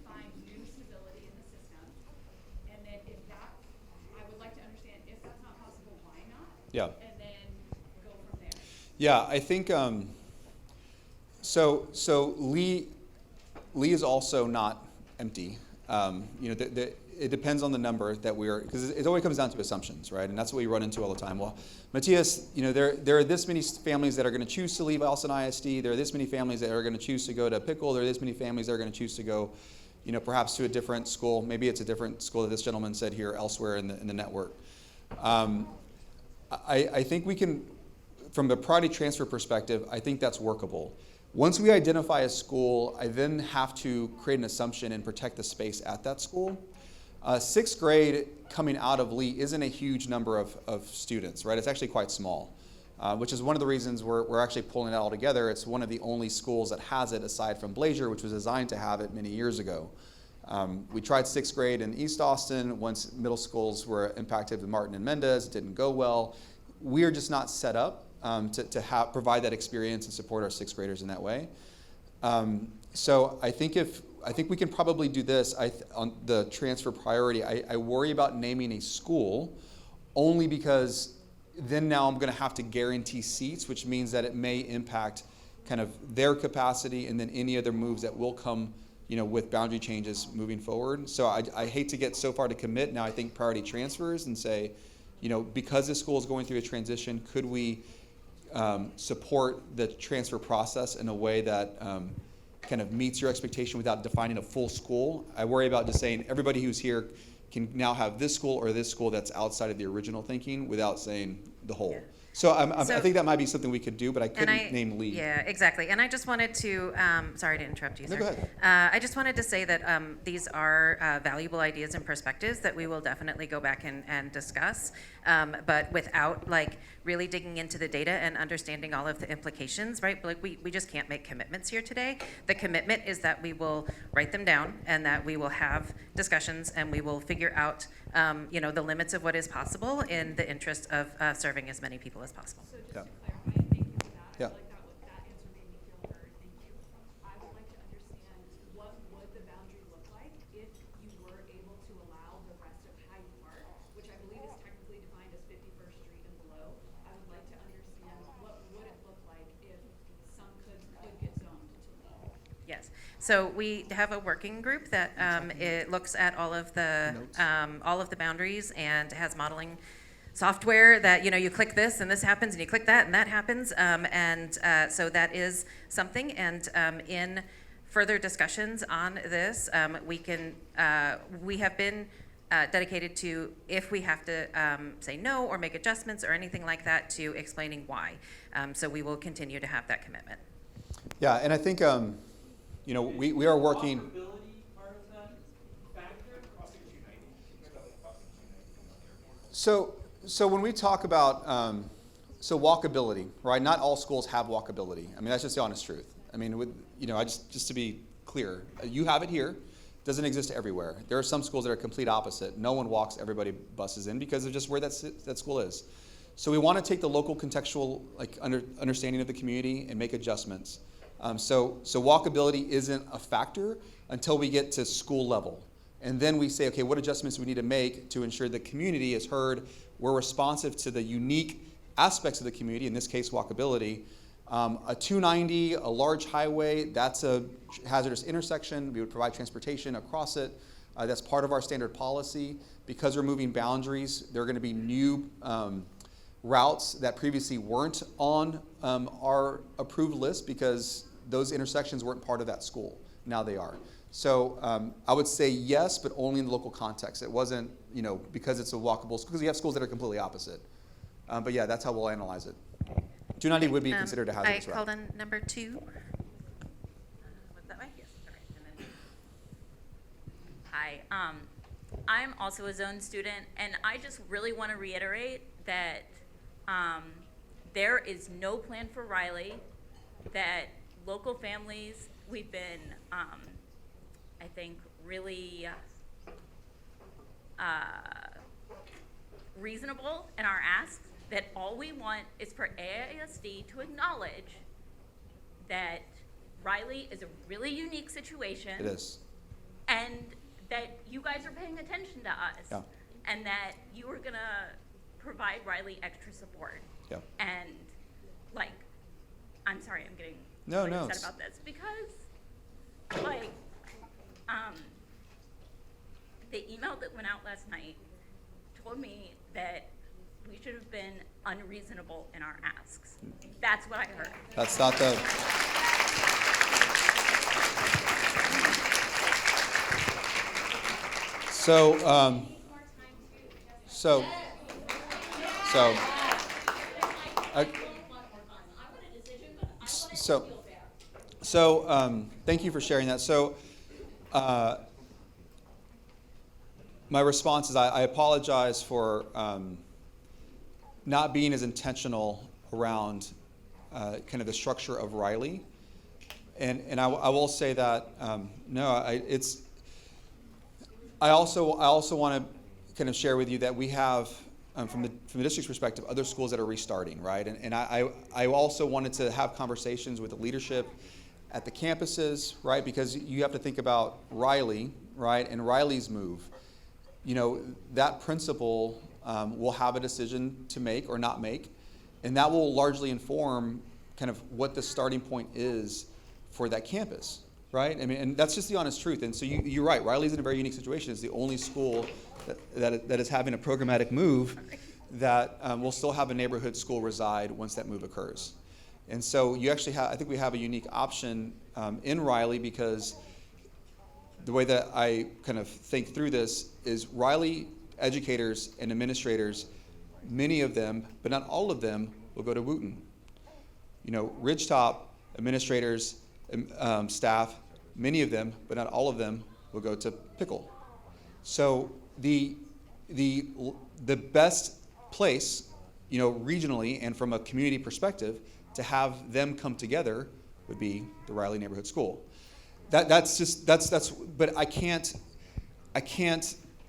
Speaker 10: find new stability in the system? And then if that, I would like to understand if that's not possible, why not?
Speaker 3: Yeah.
Speaker 10: And then go from there.
Speaker 3: Yeah, I think so Lee is also not empty. It depends on the number that because it always comes down to assumptions, right? And that's what we run into all the time. Well, Matthias, there are this many families that are going to choose to leave Austin ISD. There are this many families that are going to choose to go to Pickle. There are this many families that are going to choose to go, perhaps to a different school. Maybe it's a different school that this gentleman said here elsewhere in the network. I think we can, from the priority transfer perspective, I think that's workable. Once we identify a school, I then have to create an assumption and protect the space at that school. 6th grade coming out of Lee isn't a huge number of students, right? It's actually quite small, which is one of the reasons we're actually pulling it all together. It's one of the only schools that has it aside from Blazier, which was designed to have it many years ago. We tried 6th grade in East Austin once middle schools were impacted with Martin and Mendez. It didn't go well. We are just not set up to provide that experience and support our 6th graders in that way. So I think we can probably do this on the transfer priority. I worry about naming a school only because then now I'm going to have to guarantee seats, which means that it may impact kind of their capacity and then any other moves that will come, with boundary changes moving forward. So I hate to get so far to commit. Now I think priority transfers and say, because this school is going through a transition, could we support the transfer process in a way that kind of meets your expectation without defining a full school? I worry about just saying everybody who's here can now have this school or this school that's outside of the original thinking without saying the whole. Yeah. So I think that might be something we could do, but I couldn't name Lee.
Speaker 2: Yeah, exactly. And I just wanted to, sorry to interrupt you, sir.
Speaker 3: No, go ahead.
Speaker 2: I just wanted to say that these are valuable ideas and perspectives that we will definitely go back and discuss, but without really digging into the data and understanding all of the implications, right? We just can't make commitments here today. The commitment is that we will write them down and that we will have discussions and we will figure out the limits of what is possible in the interest of serving as many people as possible.
Speaker 10: So just to clarify, thank you for
Speaker 3: Yeah.
Speaker 10: Like that answer made me feel heard. Thank you. I would like to understand what would the boundary look like if you were able to allow the rest of Hyde Park, which I believe is technically defined as 51st Street and below. I would like to understand what would it look like if some could get zoned to leave.
Speaker 2: Yes. So we have a working group that it looks at all of the boundaries and has modeling software that, you know, you click this and this happens and you click that and that happens. So that is something. And in further discussions on this, we have been dedicated to, if we have to say no or make adjustments or anything like that, to explaining why. So we will continue to have that commitment.
Speaker 3: Yeah, and I think, you know, we are working. So when we talk about so walkability, right? Not all schools have walkability. I mean, that's just the honest truth. I mean, just to be clear, you have it here. Doesn't exist everywhere. There are some schools that are complete opposite. No one walks, everybody buses in because of just where that school is. So we want to take the local contextual understanding of the community and make adjustments. So walkability isn't a factor until we get to school level. And then we say, okay, what adjustments do we need to make to ensure the community is heard? We're responsive to the unique aspects of the community, in this case, walkability. A 290, a large highway, that's a hazardous intersection. We would provide transportation across it. That's part of our standard policy. Because we're moving boundaries, there are going to be new routes that previously weren't on our approved list because those intersections weren't part of that school. Now they are. So I would say yes, but only in the local context. It wasn't, you know, because it's a walkable school, because you have schools that are completely opposite. But yeah, that's how we'll analyze it. 290 would be considered a hazardous route.
Speaker 2: I called on number 2. Was that right? Yes. Okay. And then
Speaker 11: Hi, I'm also a zone student, and I just really want to reiterate that there is no plan for Riley, that local families, we've been, I think, really reasonable in our asks, that all we want is for AISD to acknowledge that Riley is a really unique situation.
Speaker 3: It is.
Speaker 11: And that you guys are paying attention to us.
Speaker 3: Yeah.
Speaker 11: And that you are gonna provide Riley extra support.
Speaker 3: Yeah.
Speaker 11: And like, I'm sorry, I'm getting
Speaker 3: No,
Speaker 11: really
Speaker 3: no,
Speaker 11: upset
Speaker 3: it's-
Speaker 11: about this because like, the email that went out last night told me that we should have been unreasonable in our asks. That's what I heard.
Speaker 3: That's not the. Thank you for sharing that. So, my response is I apologize for not being as intentional around kind of the structure of Riley, and I will say that I also want to kind of share with you that we have from the district's perspective other schools that are restarting, right? And I also wanted to have conversations with the leadership at the campuses, right? Because you have to think about Riley, right? And Riley's move. You know, that principal will have a decision to make or not make, and that will largely inform kind of what the starting point is for that campus, right? I mean, and that's just the honest truth. And so you're right, Riley's in a very unique situation. It's the only school that is having a programmatic move that will still have a neighborhood school reside once that move occurs. And so you actually have, I think we have a unique option in Riley, because the way that I kind of think through this is Riley educators and administrators, many of them, but not all of them, will go to Wooten. You know, Ridgetop administrators, staff, many of them, but not all of them, will go to Pickle. So the best place, you know, regionally and from a community perspective, to have them come together would be the Riley Neighborhood School. But I can't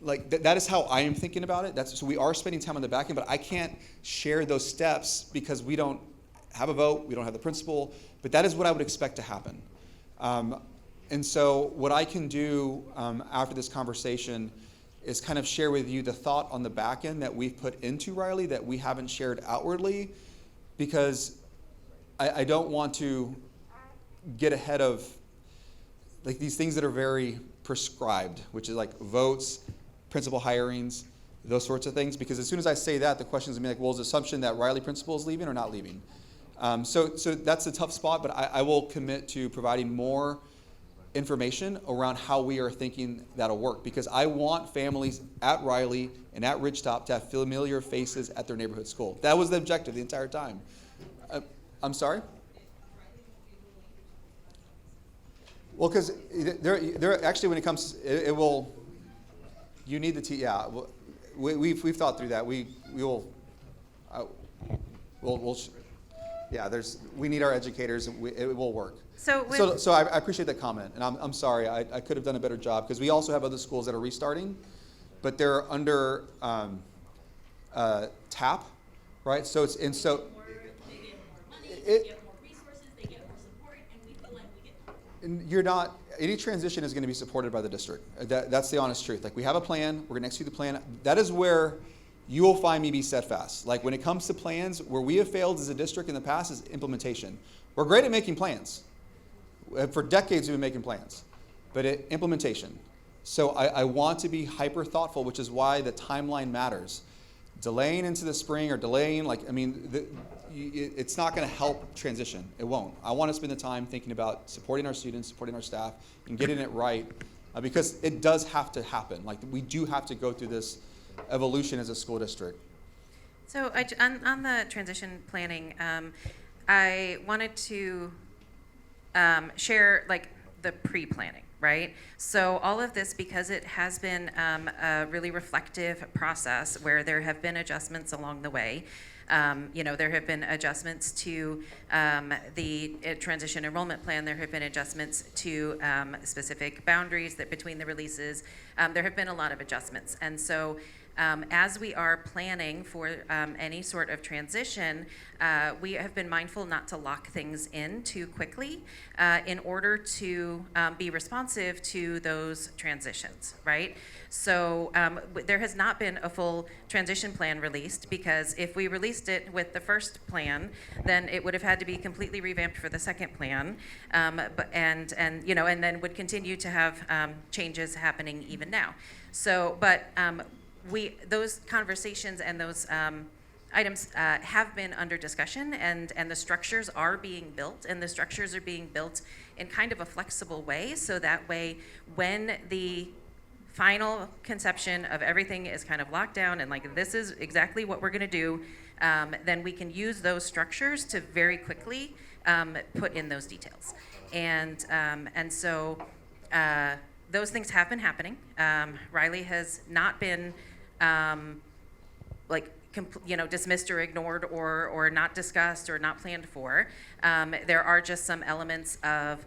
Speaker 3: like that is how I am thinking about it. So we are spending time on the back end, but I can't share those steps because we don't have a vote, we don't have the principal, but that is what I would expect to happen. And so what I can do after this conversation is kind of share with you the thought on the back end that we've put into Riley that we haven't shared outwardly, because I don't want to get ahead of like these things that are very prescribed, which is like votes, principal hirings, those sorts of things. Because as soon as I say that, the question is going to be like, well, is the assumption that Riley principal is leaving or not leaving? So that's a tough spot, but I will commit to providing more information around how we are thinking that'll work, because I want families at Riley and at Ridgetop to have familiar faces at their neighborhood school. That was the objective the entire time. I'm sorry? Well, because there actually, when it comes, it will. You need the yeah. We've thought through that. We will. Yeah. We need our educators, and it will work. So I appreciate that comment, and I'm sorry. I could have done a better job, because we also have other schools that are restarting, but they're under TAP, right? So it's and so. They get more resources, they get more support, and we feel like we get more. You're not, any transition is going to be supported by the district. That's the honest truth. Like, we have a plan, we're going to execute the plan. That is where you will find me be steadfast. Like, when it comes to plans, where we have failed as a district in the past is implementation. We're great at making plans. For decades we've been making plans, but implementation. So I want to be hyper thoughtful, which is why the timeline matters. Delaying into the spring or delaying, it's not going to help transition. It won't. I want to spend the time thinking about supporting our students, supporting our staff, and getting it right, because it does have to happen. Like, we do have to go through this evolution as a school district.
Speaker 2: So on the transition planning, I wanted to share like the pre-planning, right? So all of this, because it has been a really reflective process where there have been adjustments along the way. There have been adjustments to the transition enrollment plan. There have been adjustments to specific boundaries that between the releases. There have been a lot of adjustments. And so as we are planning for any sort of transition, we have been mindful not to lock things in too quickly in order to be responsive to those transitions, right? So there has not been a full transition plan released, because if we released it with the first plan, then it would have had to be completely revamped for the second plan, and then would continue to have changes happening even now. So, but those conversations and those items have been under discussion, and the structures are being built, and the structures are being built in kind of a flexible way, so that way when the final conception of everything is kind of locked down and like this is exactly what we're going to do, then we can use those structures to very quickly put in those details. And so those things have been happening. Riley has not been dismissed or ignored or not discussed or not planned for. There are just some elements of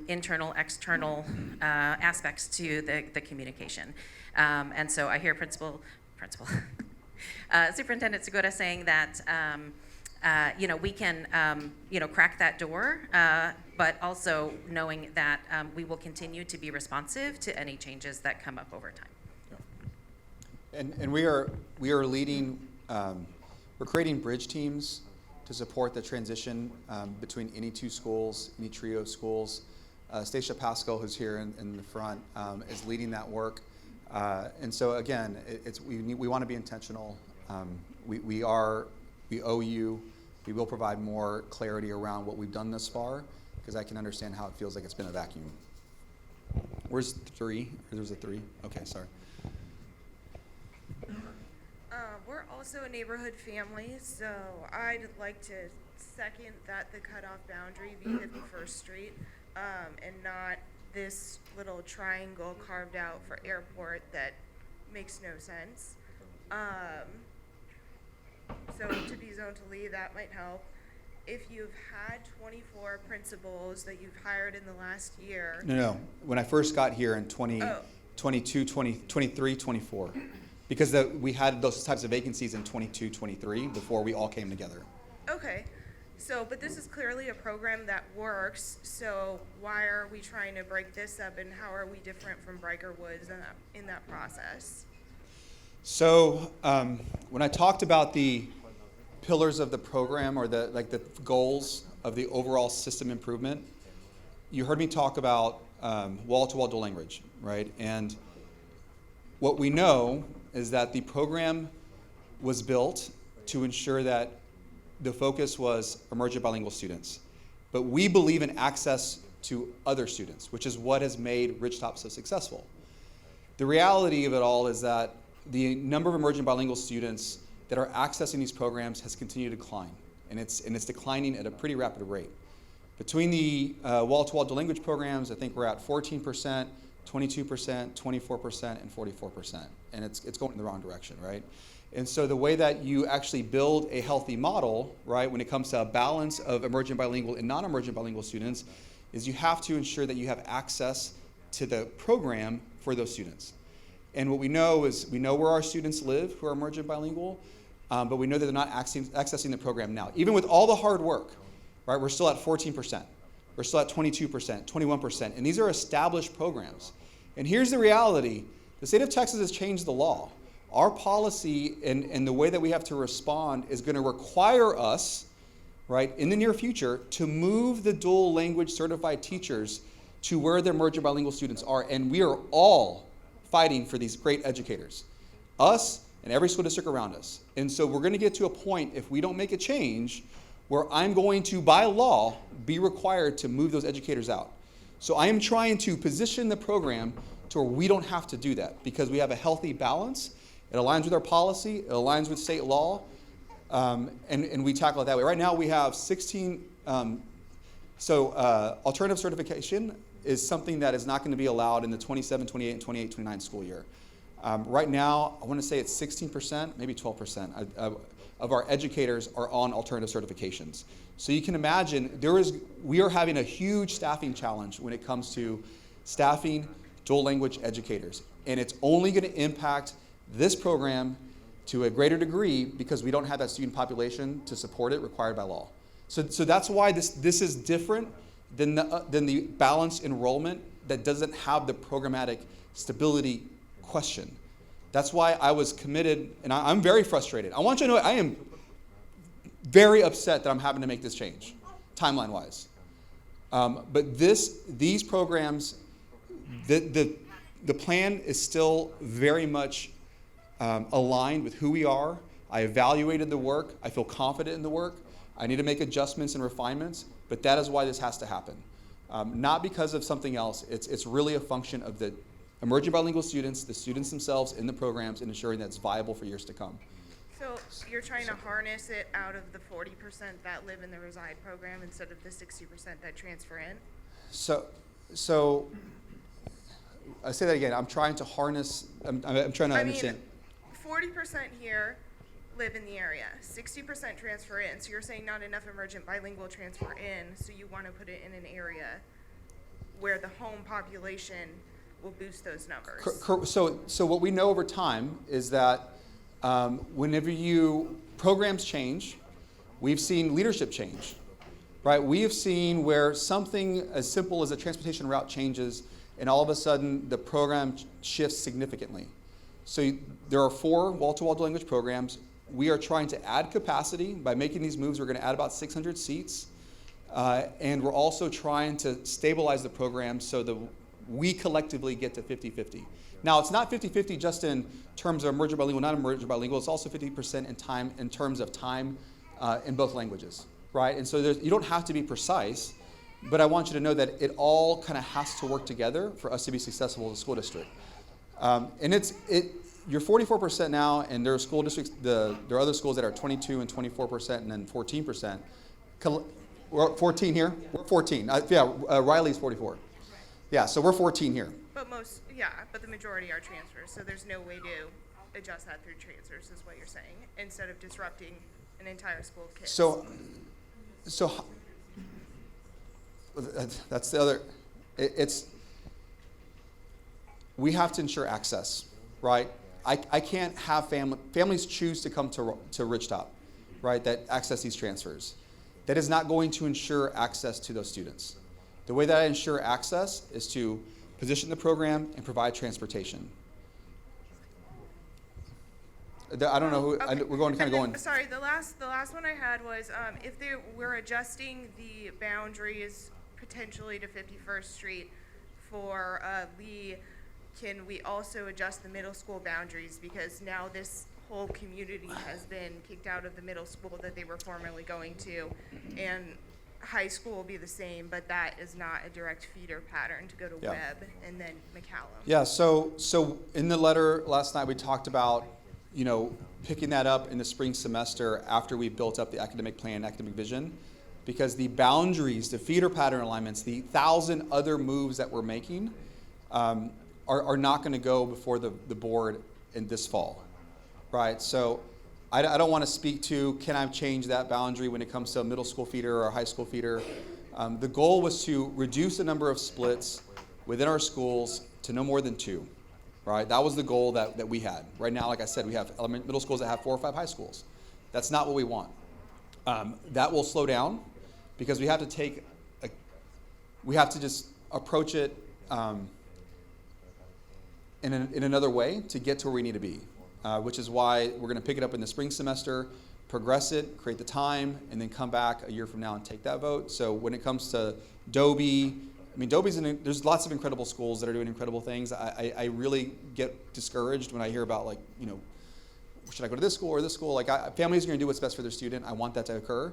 Speaker 2: internal, external aspects to the communication. And so I hear Superintendent Segura saying that we can crack that door, but also knowing that we will continue to be responsive to any changes that come up over time.
Speaker 3: And we are leading, we're creating bridge teams to support the transition between any two schools, any trio of schools. Stacia Pascal, who's here in the front, is leading that work. And so again, we want to be intentional. We owe you. We will provide more clarity around what we've done thus far, because I can understand how it feels like it's been a vacuum. Where's 3? There's a 3. Okay, sorry.
Speaker 5: We're also a neighborhood family, so I'd like to second that the cutoff boundary be 51st Street and not this little triangle carved out for airport that makes no sense. So to be zoned to Lee, that might help. If you've had 24 principals that you've hired in the last year.
Speaker 3: No. When I first got here in 22, 23, 24. Because we had those types of vacancies in 22, 23 before we all came together.
Speaker 5: Okay. So, but this is clearly a program that works, so why are we trying to break this up, and how are we different from Briker Woods in that process?
Speaker 3: So when I talked about the pillars of the program, or the goals of the overall system improvement, you heard me talk about wall-to-wall dual language, right? And what we know is that the program was built to ensure that the focus was emergent bilingual students. But we believe in access to other students, which is what has made Ridgetop so successful. The reality of it all is that the number of emergent bilingual students that are accessing these programs has continued to decline, and it's declining at a pretty rapid rate. Between the wall-to-wall dual language programs, I think we're at 14%, 22%, 24%, and 44%, and it's going in the wrong direction, right? And so the way that you actually build a healthy model, right, when it comes to a balance of emergent bilingual and non-emergent bilingual students, is you have to ensure that you have access to the program for those students. And what we know is we know where our students live who are emergent bilingual, but we know that they're not accessing the program now. Even with all the hard work, right, we're still at 14%. We're still at 22%, 21%, and these are established programs. And here's the reality. The state of Texas has changed the law. Our policy and the way that we have to respond is going to require us, right, in the near future, to move the dual language certified teachers to where the emergent bilingual students are. And we are all fighting for these great educators, us and every school district around us. And so we're going to get to a point, if we don't make a change, where I'm going to, by law, be required to move those educators out. So I am trying to position the program to where we don't have to do that, because we have a healthy balance. It aligns with our policy, it aligns with state law, and we tackle it that way. Right now we have 16, alternative certification is something that is not going to be allowed in the 27, 28, and 28, 29 school year. Right now, I want to say it's 16%, maybe 12% of our educators are on alternative certifications. So you can imagine we are having a huge staffing challenge when it comes to staffing dual language educators. And it's only going to impact this program to a greater degree because we don't have that student population to support it required by law. So that's why this is different than the balanced enrollment that doesn't have the programmatic stability question. That's why I was committed, and I'm very frustrated. I want you to know I am very upset that I'm having to make this change, timeline-wise. But these programs, the plan is still very much aligned with who we are. I evaluated the work. I feel confident in the work. I need to make adjustments and refinements, but that is why this has to happen. Not because of something else. It's really a function of the emerging bilingual students, the students themselves in the programs, and ensuring that it's viable for years to come.
Speaker 5: So you're trying to harness it out of the 40% that live in the reside program instead of the 60% that transfer in?
Speaker 3: So I say that again. I'm trying to harness. I'm trying to understand.
Speaker 5: 40% here live in the area. 60% transfer in. So you're saying not enough emergent bilingual transfer in. So you want to put it in an area where the home population will boost those numbers.
Speaker 3: So what we know over time is that whenever programs change, we've seen leadership change, right? We have seen where something as simple as a transportation route changes, and all of a sudden the program shifts significantly. So there are 4 wall-to-wall dual language programs. We are trying to add capacity. By making these moves, we're going to add about 600 seats. And we're also trying to stabilize the program so that we collectively get to 50-50. Now, it's not 50-50 just in terms of emergent bilingual, non-emergent bilingual. It's also 50% in terms of time in both languages, right? And so you don't have to be precise, but I want you to know that it all kind of has to work together for us to be successful as a school district. And you're 44% now, and there are school districts, there are other schools that are 22 and 24% and then 14%. We're 14 here? We're 14. Riley's 44. Yeah, so we're 14 here.
Speaker 5: But the majority are transfers, so there's no way to adjust that through transfers, is what you're saying, instead of disrupting an entire school of kids.
Speaker 3: So that's the other. We have to ensure access, right? I can't have families choose to come to Ridgetop, right? That access these transfers. that is not going to ensure access to those students. The way that I ensure access is to position the program and provide transportation. I don't know who,
Speaker 5: Okay.
Speaker 3: we're going kind of
Speaker 5: And then-
Speaker 3: going.
Speaker 5: Sorry, the last one I had was, if we're adjusting the boundaries potentially to 51st Street for Lee, can we also adjust the middle school boundaries? Because now this whole community has been kicked out of the middle school that they were formerly going to, and high school will be the same, but that is not a direct feeder pattern to go to
Speaker 3: Yeah.
Speaker 5: Webb and then McCallum.
Speaker 3: Yeah, so in the letter last night, we talked about, picking that up in the spring semester after we built up the academic plan, academic vision, because the boundaries, the feeder pattern alignments, the 1,000 other moves that we're making are not going to go before the board in this fall, right? So I don't want to speak to, can I change that boundary when it comes to a middle school feeder or a high school feeder? The goal was to reduce the number of splits within our schools to no more than 2. Right, that was the goal that we had. Right now, like I said, we have middle schools that have 4 or 5 high schools. That's not what we want. That will slow down because we have to just approach it in another way to get to where we need to be, which is why we're going to pick it up in the spring semester, progress it, create the time, and then come back a year from now and take that vote. So when it comes to Dobie, there's lots of incredible schools that are doing incredible things. I really get discouraged when I hear about should I go to this school or this school? Families are going to do what's best for their student. I want that to occur.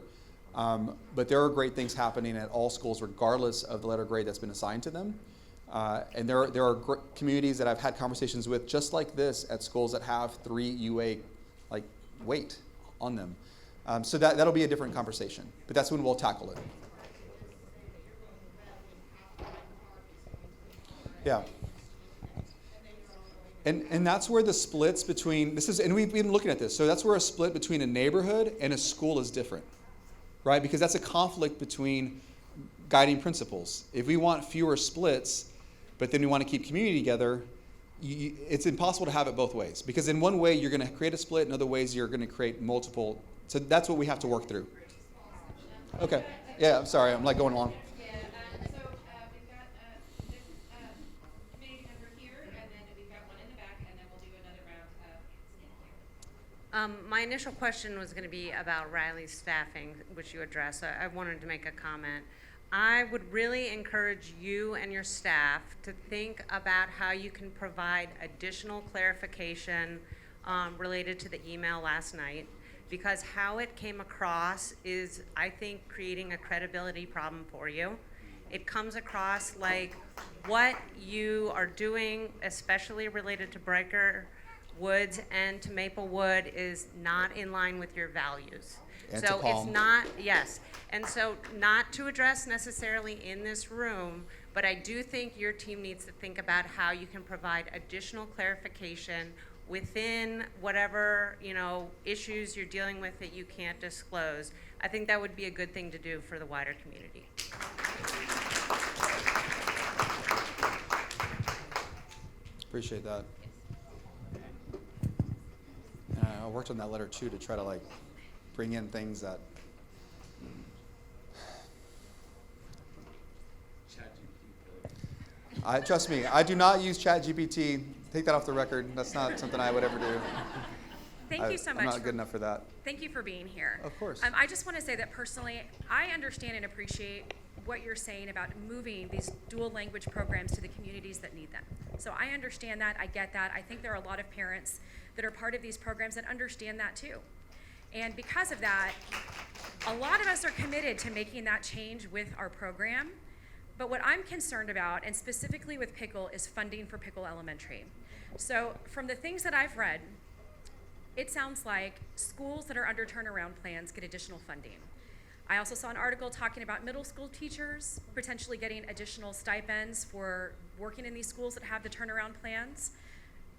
Speaker 3: But there are great things happening at all schools regardless of the letter grade that's been assigned to them. And there are communities that I've had conversations with just like this at schools that have 3 UA weight on them. So that'll be a different conversation. But that's when we'll tackle it. Yeah. And that's where the splits between, and we've been looking at this, so that's where a split between a neighborhood and a school is different, right? Because that's a conflict between guiding principles. If we want fewer splits, but then we want to keep community together, it's impossible to have it both ways. Because in one way, you're going to create a split, in other ways, you're going to create multiple. So that's what we have to work through. Okay. Yeah, I'm sorry, I'm going along.
Speaker 12: My initial question was going to be about Riley's staffing, which you addressed. I wanted to make a comment. I would really encourage you and your staff to think about how you can provide additional clarification related to the email last night, because how it came across is, I think, creating a credibility problem for you. It comes across like what you are doing, especially related to Breaker Woods and to Maplewood, is not in line with your values.
Speaker 3: And
Speaker 12: so
Speaker 3: to Palm.
Speaker 12: it's not, yes. And so not to address necessarily in this room, but I do think your team needs to think about how you can provide additional clarification within whatever, issues you're dealing with that you can't disclose. I think that would be a good thing to do for the wider community.
Speaker 3: Appreciate that. And I worked on that letter too to try to bring in things that. Trust me, I do not use ChatGPT. Take that off the record. That's not something I would ever do.
Speaker 10: Thank you so much.
Speaker 3: I'm not good enough for that.
Speaker 10: Thank you for being here.
Speaker 3: Of course.
Speaker 10: I just want to say that personally, I understand and appreciate what you're saying about moving these dual language programs to the communities that need them. So I understand that, I get that. I think there are a lot of parents that are part of these programs that understand that too. And because of that, a lot of us are committed to making that change with our program. But what I'm concerned about, and specifically with Pickle, is funding for Pickle Elementary. So from the things that I've read, it sounds like schools that are under turnaround plans get additional funding. I also saw an article talking about middle school teachers potentially getting additional stipends for working in these schools that have the turnaround plans.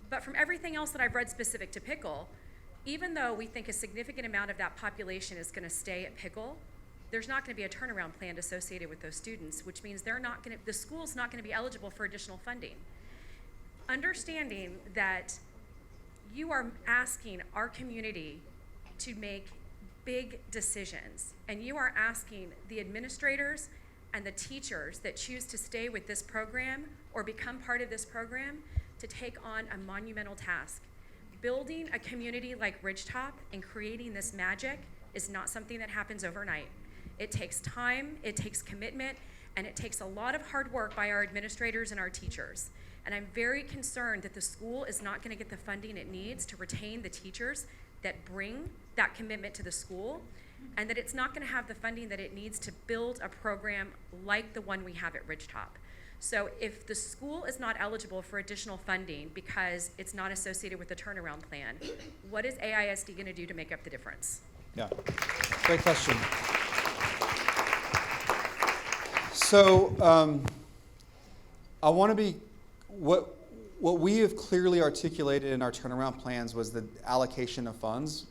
Speaker 10: But from everything else that I've read specific to Pickle, even though we think a significant amount of that population is going to stay at Pickle, there's not going to be a turnaround plan associated with those students, which means the school's not going to be eligible for additional funding. Understanding that you are asking our community to make big decisions, and you are asking the administrators and the teachers that choose to stay with this program or become part of this program to take on a monumental task. Building a community like Ridgetop and creating this magic is not something that happens overnight. It takes time, it takes commitment, and it takes a lot of hard work by our administrators and our teachers. And I'm very concerned that the school is not going to get the funding it needs to retain the teachers that bring that commitment to the school, and that it's not going to have the funding that it needs to build a program like the one we have at Ridgetop. So if the school is not eligible for additional funding because it's not associated with the turnaround plan, what is AISD going to do to make up the difference?
Speaker 3: Yeah, great question. So I want to be, what we have clearly articulated in our turnaround plans was the allocation of funds.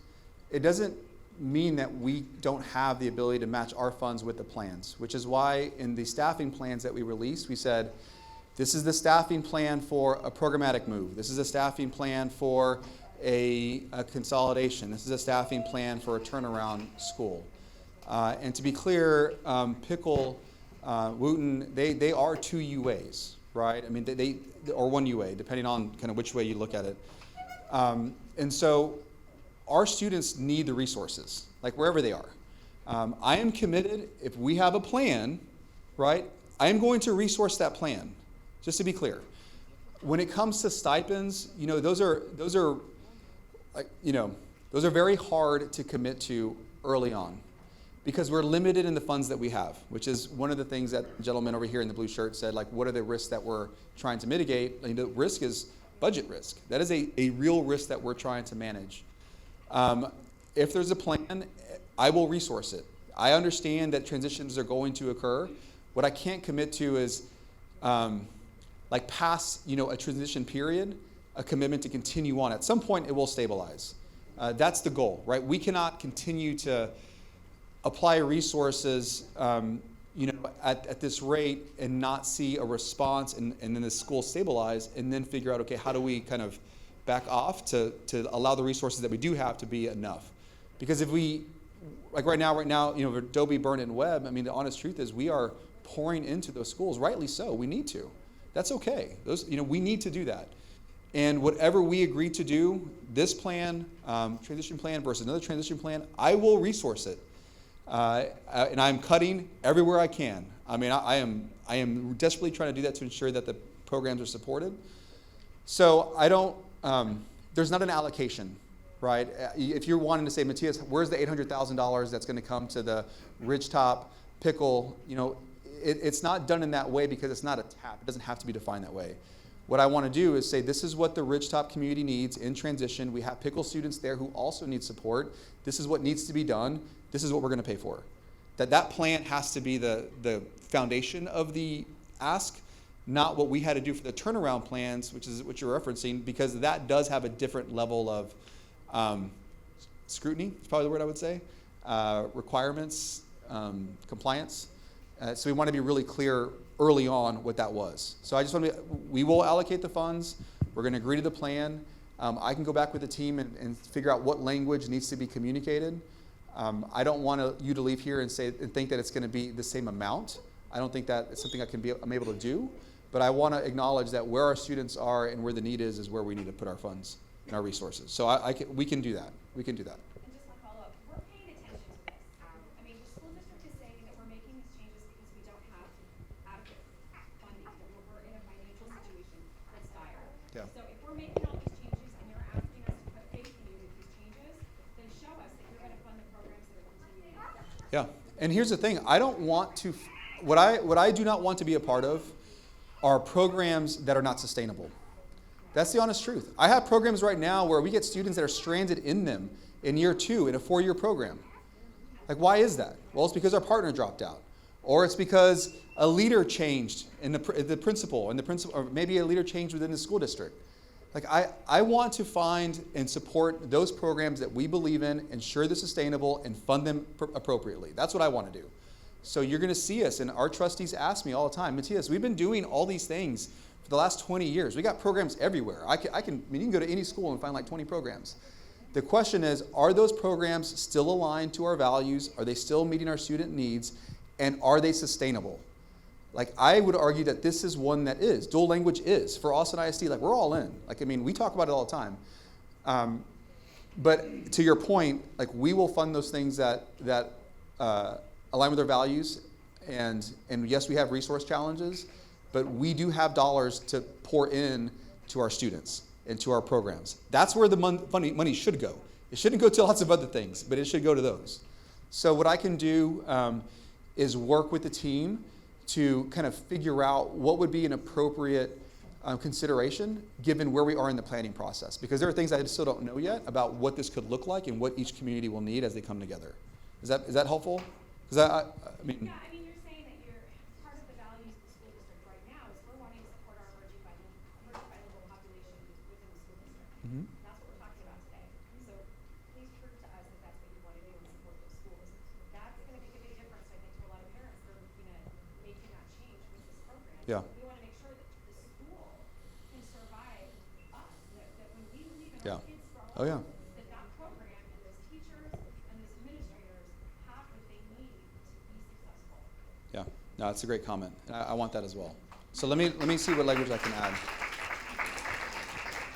Speaker 3: It doesn't mean that we don't have the ability to match our funds with the plans, which is why in the staffing plans that we released, we said, this is the staffing plan for a programmatic move. This is a staffing plan for a consolidation. This is a staffing plan for a turnaround school. And to be clear, Pickle, Wooten, they are 2 UAs, right? I mean, they or 1 UA, depending on kind of which way you look at it. And so our students need the resources, like wherever they are. I am committed, if we have a plan, right, I am going to resource that plan, just to be clear. When it comes to stipends, those are very hard to commit to early on because we're limited in the funds that we have, which is one of the things that the gentleman over here in the blue shirt said, like, what are the risks that we're trying to mitigate? The risk is budget risk. That is a real risk that we're trying to manage. If there's a plan, I will resource it. I understand that transitions are going to occur. What I can't commit to is past a transition period, a commitment to continue on. At some point, it will stabilize. That's the goal, right? We cannot continue to apply resources at this rate and not see a response and then the school stabilize and then figure out, okay, how do we kind of back off to allow the resources that we do have to be enough. Because if we, like right now, Adobe, Burn, and Web, I mean, the honest truth is we are pouring into those schools, rightly so. We need to. That's okay. We need to do that. And whatever we agree to do, this plan, transition plan versus another transition plan, I will resource it. And I'm cutting everywhere I can. I mean, I am desperately trying to do that to ensure that the programs are supported. So I don't, there's not an allocation, right? If you're wanting to say, Matthias, where's the $800,000 that's going to come to the Ridgetop, Pickle, it's not done in that way because it's not a tap. It doesn't have to be defined that way. What I want to do is say, this is what the Ridgetop community needs in transition. We have Pickle students there who also need support. This is what needs to be done. This is what we're going to pay for. That plan has to be the foundation of the ask, not what we had to do for the turnaround plans, which is what you're referencing, because that does have a different level of scrutiny, is probably the word I would say, requirements, compliance. So we want to be really clear early on what that was. So I just want to we will allocate the funds. We're going to agree to the plan. I can go back with the team and figure out what language needs to be communicated. I don't want you to leave here and think that it's going to be the same amount. I don't think that it's something I'm able to do. But I want to acknowledge that where our students are and where the need is where we need to put our funds and our resources. So we can do that. We can do that.
Speaker 13: And just one follow-up, we're paying attention to this. I mean, the school district is saying that we're making these changes because we don't have adequate funding, that we're in a financial situation that's dire.
Speaker 3: Yeah.
Speaker 13: So if we're making all these changes and you're asking us to put faith in you with these changes, then show us that you're going to fund the programs that are continuing.
Speaker 3: Yeah. And here's the thing. I don't want to, what I do not want to be a part of are programs that are not sustainable. That's the honest truth. I have programs right now where we get students that are stranded in them in year 2 in a 4-year program. Like, why is that? Well, it's because our partner dropped out. Or it's because a leader changed in the principal, or maybe a leader changed within the school district. Like, I want to find and support those programs that we believe in, ensure they're sustainable, and fund them appropriately. That's what I want to do. So you're going to see us, and our trustees ask me all the time, Matthias, we've been doing all these things for the last 20 years. We got programs everywhere. You can go to any school and find like 20 programs. The question is, are those programs still aligned to our values? Are they still meeting our student needs? And are they sustainable? Like, I would argue that this is one that is. Dual language is. For Austin ISD, like, we're all in. Like, I mean, we talk about it all the time. But to your point, like, we will fund those things that align with our values. And yes, we have resource challenges, but we do have dollars to pour in to our students and to our programs. That's where the money should go. It shouldn't go to lots of other things, but it should go to those. So what I can do is work with the team to kind of figure out what would be an appropriate consideration given where we are in the planning process. Because there are things I still don't know yet about what this could look like and what each community will need as they come together. Is that helpful? Because I mean.
Speaker 13: Yeah, I mean, you're saying that you're part of the values of the school district right now is we're wanting to support our emerging bilingual population within the school district.
Speaker 3: Mhm.
Speaker 13: That's what we're talking about today. So please prove to us that that's what you want to do and support those schools. That's going to make a big difference, I think, to a lot of parents who are looking at making that change with this program.
Speaker 3: Yeah.
Speaker 13: We want to make sure that the school can survive us, that when we leave and
Speaker 3: Yeah.
Speaker 13: our kids grow
Speaker 3: Oh, yeah.
Speaker 13: up, that program and those teachers and those administrators have what they need to be successful.
Speaker 3: Yeah, no, that's a great comment. I want that as well. So let me see what language I can add.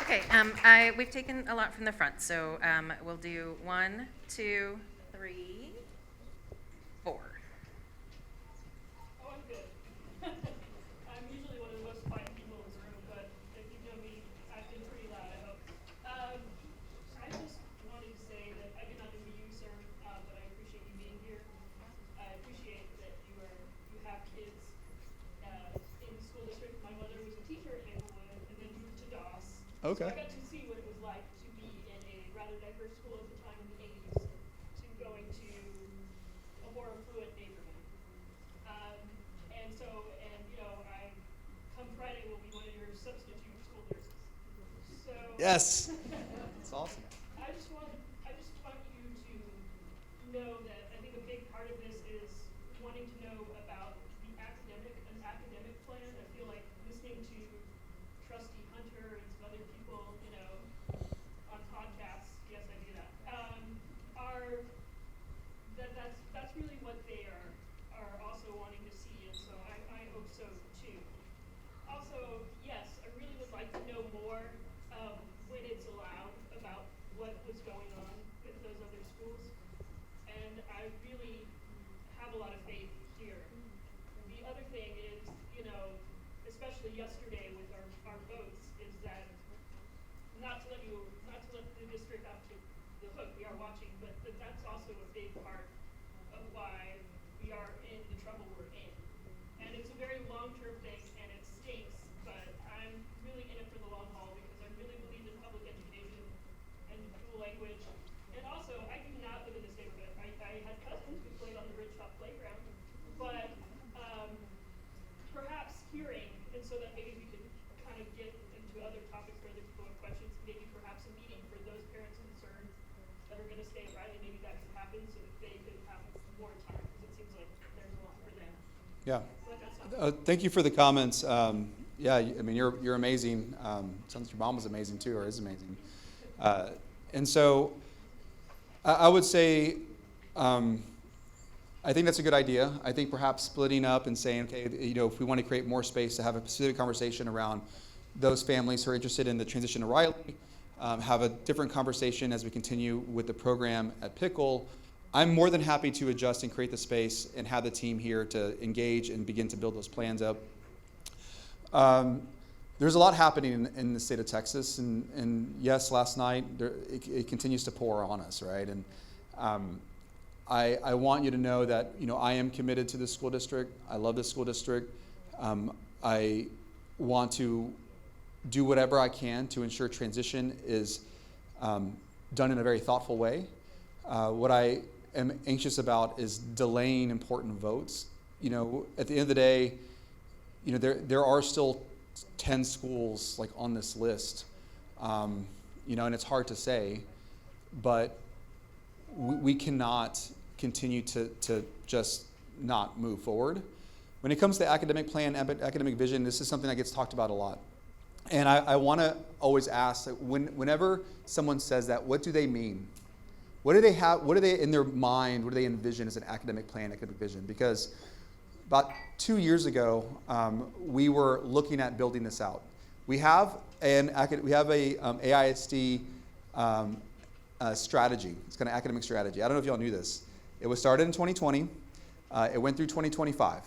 Speaker 2: Okay, we've taken a lot from the front, so we'll do 1, 2, 3, 4.
Speaker 14: Oh, I'm good. I'm usually one of the most quiet people in this room, but if you know me, I've been pretty loud, I hope. I just wanted to say that I did not know you, sir, but I appreciate you being here. I appreciate that you have kids in the school district. My mother was a teacher at Maplewood and then moved to Doss.
Speaker 3: Okay.
Speaker 14: So I got to see what it was like to be in a rather diverse school at the time in the 80s to going to a more affluent neighborhood. And you know, come Friday will be one of your substitute school nurses. So
Speaker 3: Yes. That's awesome.
Speaker 14: I just want you to know that I think a big part of this is wanting to know about the academic plan. I feel like listening to Trustee Hunter and some other people, you know, on podcasts. Yes, I do that. That's really what they are also wanting to see, and so I hope so too. Also, yes, I really would like to know more when it's allowed about what was going on with those other schools, and I really have a lot of faith here. The other thing is, you know, especially yesterday with our votes, is that not to let the district off the hook. We are watching, but that's also a big part of why we are in the trouble we're in. And it's a very long-term thing, and it stinks, but I'm really in it for the long haul because I really believe in public education and dual language. And also, I do not live in this neighborhood. I had cousins who played on the Ridgetop playground, but perhaps hearing, and so that maybe we could kind of get into other topics where other people have questions, maybe perhaps a meeting for those parents concerned that are going to stay at Riley, maybe that could happen so that they could have more time, because it seems like there's a lot for them.
Speaker 3: Yeah.
Speaker 14: But that's all.
Speaker 3: Thank you for the comments. Yeah, I mean, you're amazing. Sounds like your mom was amazing too, or is amazing. And so I would say, I think that's a good idea. I think perhaps splitting up and saying, okay, you know, if we want to create more space to have a specific conversation around those families who are interested in the transition to Riley, have a different conversation as we continue with the program at Pickle. I'm more than happy to adjust and create the space and have the team here to engage and begin to build those plans up. There's a lot happening in the state of Texas, and yes, last night it continues to pour on us, right? And I want you to know that, you know, I am committed to this school district. I love this school district. I want to do whatever I can to ensure transition is done in a very thoughtful way. What I am anxious about is delaying important votes. You know, at the end of the day, you know, there are still 10 schools like on this list, you know, and it's hard to say, but we cannot continue to just not move forward. When it comes to academic plan, academic vision, this is something that gets talked about a lot. And I want to always ask, whenever someone says that, what do they mean? What do they have? What do they in their mind? What do they envision as an academic plan, academic vision? Because about 2 years ago, we were looking at building this out. We have a AISD strategy. It's kind of academic strategy. I don't know if y'all knew this. It was started in 2020. It went through 2025.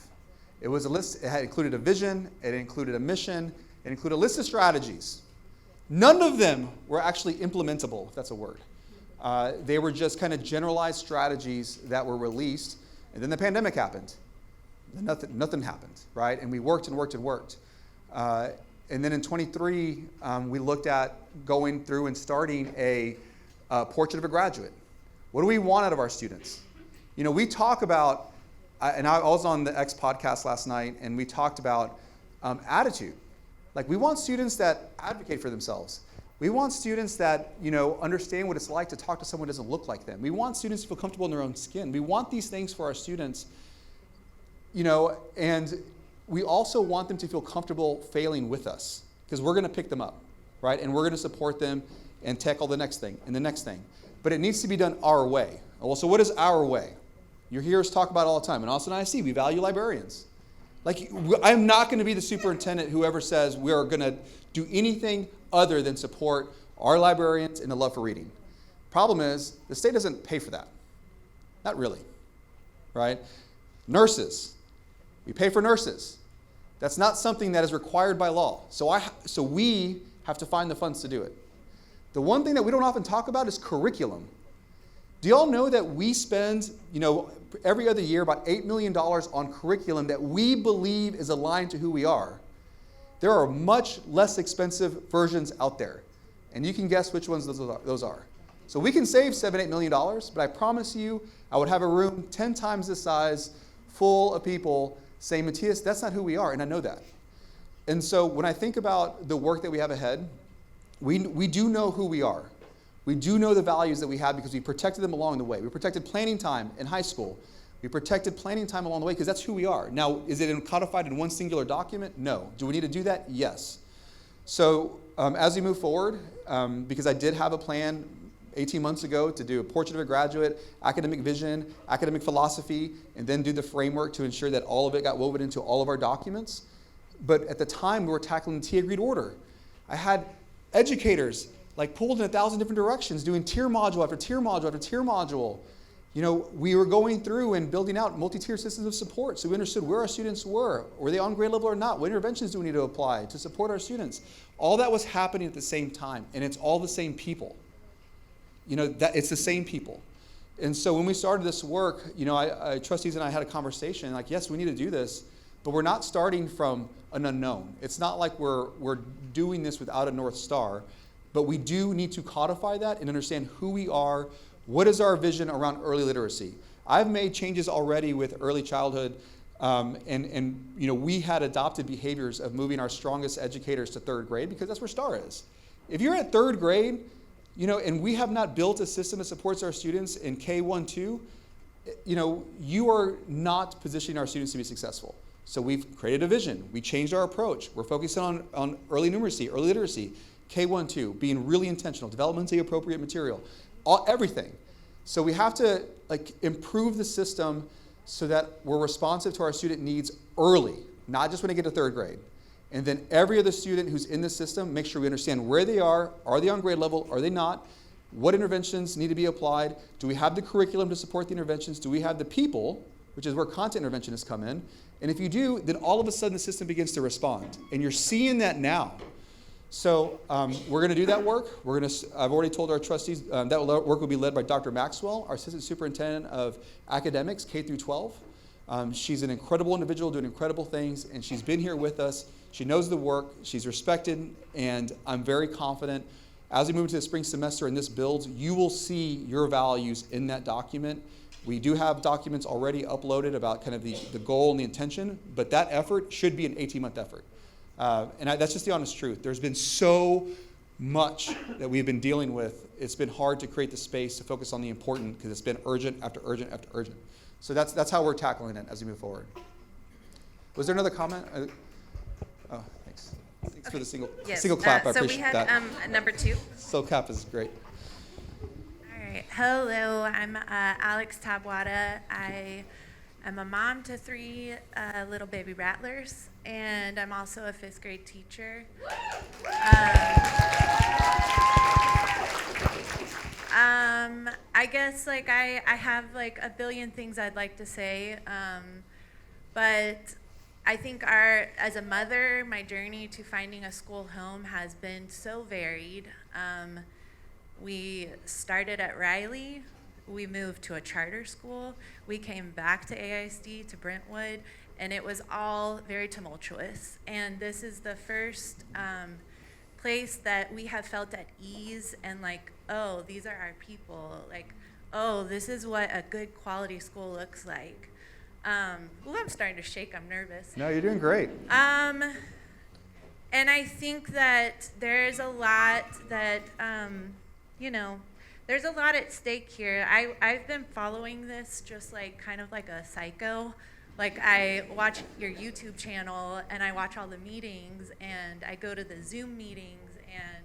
Speaker 3: It was a list. It had included a vision. It included a mission. It included a list of strategies. None of them were actually implementable, if that's a word. They were just kind of generalized strategies that were released, and then the pandemic happened. Nothing happened, right? And we worked and worked and worked. And then in 23, we looked at going through and starting a portrait of a graduate. What do we want out of our students? You know, we talk about, and I was on the X podcast last night, and we talked about attitude. Like, we want students that advocate for themselves. We want students that, you know, understand what it's like to talk to someone who doesn't look like them. We want students to feel comfortable in their own skin. We want these things for our students, you know, and we also want them to feel comfortable failing with us, because we're going to pick them up, right? And we're going to support them and tackle the next thing and the next thing. But it needs to be done our way. Well, so what is our way? You hear us talk about it all the time. And also in ISD, we value librarians. Like, I'm not going to be the superintendent who ever says we are going to do anything other than support our librarians and the love for reading. Problem is, the state doesn't pay for that. Not really, right? Nurses. We pay for nurses. That's not something that is required by law. So we have to find the funds to do it. The one thing that we don't often talk about is curriculum. Do y'all know that we spend, you know, every other year about $8 million on curriculum that we believe is aligned to who we are? There are much less expensive versions out there. And you can guess which ones those are. So we can save $7-8 million, but I promise you, I would have a room 10 times this size full of people saying, Matthias, that's not who we are, and I know that. And so when I think about the work that we have ahead, we do know who we are. We do know the values that we have because we protected them along the way. We protected planning time in high school. We protected planning time along the way because that's who we are. Now, is it codified in one singular document? No. Do we need to do that? Yes. So as we move forward, because I did have a plan 18 months ago to do a portrait of a graduate, academic vision, academic philosophy, and then do the framework to ensure that all of it got woven into all of our documents. But at the time, we were tackling the T-agreed order. I had educators like pulled in 1,000 different directions, doing tier module after tier module after tier module. You know, we were going through and building out multi-tier systems of support so we understood where our students were. Were they on grade level or not? What interventions do we need to apply to support our students? All that was happening at the same time, and it's all the same people. You know, that it's the same people. And so when we started this work, you know, trustees and I had a conversation, like, yes, we need to do this, but we're not starting from an unknown. It's not like we're doing this without a North Star. But we do need to codify that and understand who we are. What is our vision around early literacy? I've made changes already with early childhood, and you know, we had adopted behaviors of moving our strongest educators to third grade because that's where STAR is. If you're at third grade, you know, and we have not built a system that supports our students in K1, 2, you know, you are not positioning our students to be successful. So we've created a vision. We changed our approach. We're focusing on early numeracy, early literacy. K1, 2, being really intentional, developmentally appropriate material, everything. So we have to improve the system so that we're responsive to our student needs early, not just when they get to third grade. And then every other student who's in the system, make sure we understand where they are they on grade level, are they not? What interventions need to be applied? Do we have the curriculum to support the interventions? Do we have the people, which is where content interventionists come in? And if you do, then all of a sudden the system begins to respond. And you're seeing that now. So we're going to do that work. I've already told our trustees that work will be led by Dr. Maxwell, our assistant superintendent of academics, K through 12. She's an incredible individual doing incredible things, and she's been here with us. She knows the work. She's respected, and I'm very confident as we move into the spring semester and this builds, you will see your values in that document. We do have documents already uploaded about kind of the goal and the intention, but that effort should be an 18-month effort. That's just the honest truth. There's been so much that we've been dealing with. It's been hard to create the space to focus on the important because it's been urgent after urgent after urgent. So that's how we're tackling it as we move forward. Was there another comment? Oh, thanks. Thanks for the single
Speaker 12: Yes.
Speaker 3: single clap. I
Speaker 12: So we
Speaker 3: appreciate
Speaker 12: had
Speaker 3: that.
Speaker 12: number 2.
Speaker 3: Single clap is great.
Speaker 15: All right. Hello, I'm Alex Tabwada. I am a mom to 3 little baby rattlers, and I'm also a 5th grade teacher. I guess like I have like a billion things I'd like to say, but I think as a mother, my journey to finding a school home has been so varied. We started at Riley, we moved to a charter school, we came back to AISD, to Brentwood, and it was all very tumultuous. And this is the first place that we have felt at ease and like, oh, these are our people. Like, oh, this is what a good quality school looks like. I'm starting to shake, I'm nervous.
Speaker 3: No, you're doing great.
Speaker 15: And I think that there's a lot that, there's a lot at stake here. I've been following this just like kind of like a psycho. Like I watch your YouTube channel and I watch all the meetings and I go to the Zoom meetings and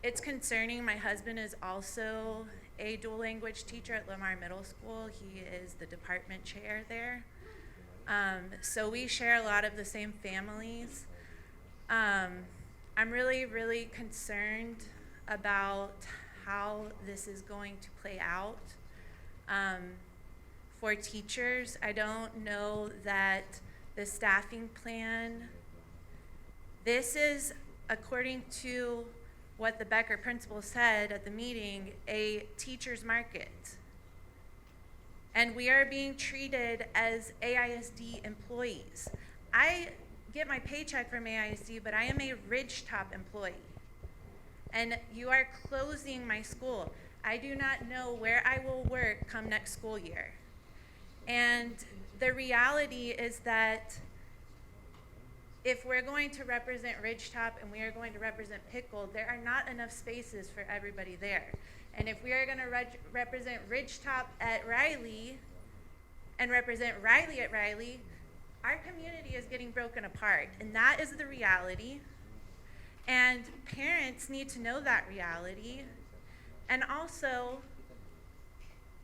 Speaker 15: it's concerning. My husband is also a dual language teacher at Lamar Middle School. He is the department chair there. So we share a lot of the same families. I'm really, really concerned about how this is going to play out. For teachers, I don't know that the staffing plan, this is, according to what the Becker principal said at the meeting, a teacher's market. And we are being treated as AISD employees. I get my paycheck from AISD, but I am a Ridgetop employee. And you are closing my school. I do not know where I will work come next school year. And the reality is that if we're going to represent Ridgetop and we are going to represent Pickle, there are not enough spaces for everybody there. And if we are going to represent Ridgetop at Riley and represent Riley at Riley, our community is getting broken apart. And that is the reality. And parents need to know that reality. And also,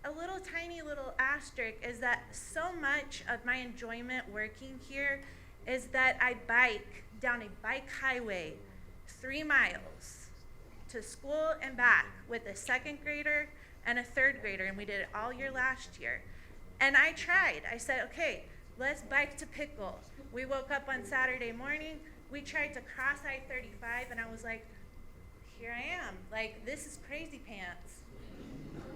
Speaker 15: a little tiny little asterisk is that so much of my enjoyment working here is that I bike down a bike highway 3 miles to school and back with a 2nd grader and a 3rd grader, and we did it all year last year. And I tried. I said, okay, let's bike to Pickle. We woke up on Saturday morning, we tried to cross I-35, and I was like, here I am. Like, this is crazy pants.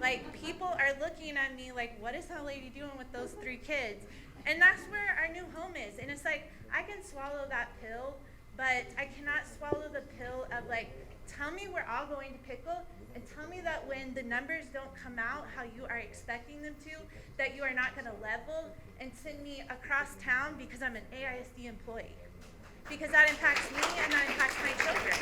Speaker 15: Like, people are looking at me like, what is that lady doing with those 3 kids? And that's where our new home is. And it's like, I can swallow that pill, but I cannot swallow the pill of like, tell me we're all going to Pickle, and tell me that when the numbers don't come out how you are expecting them to, that you are not gonna level and send me across town because I'm an AISD employee. Because that impacts me and that impacts my children.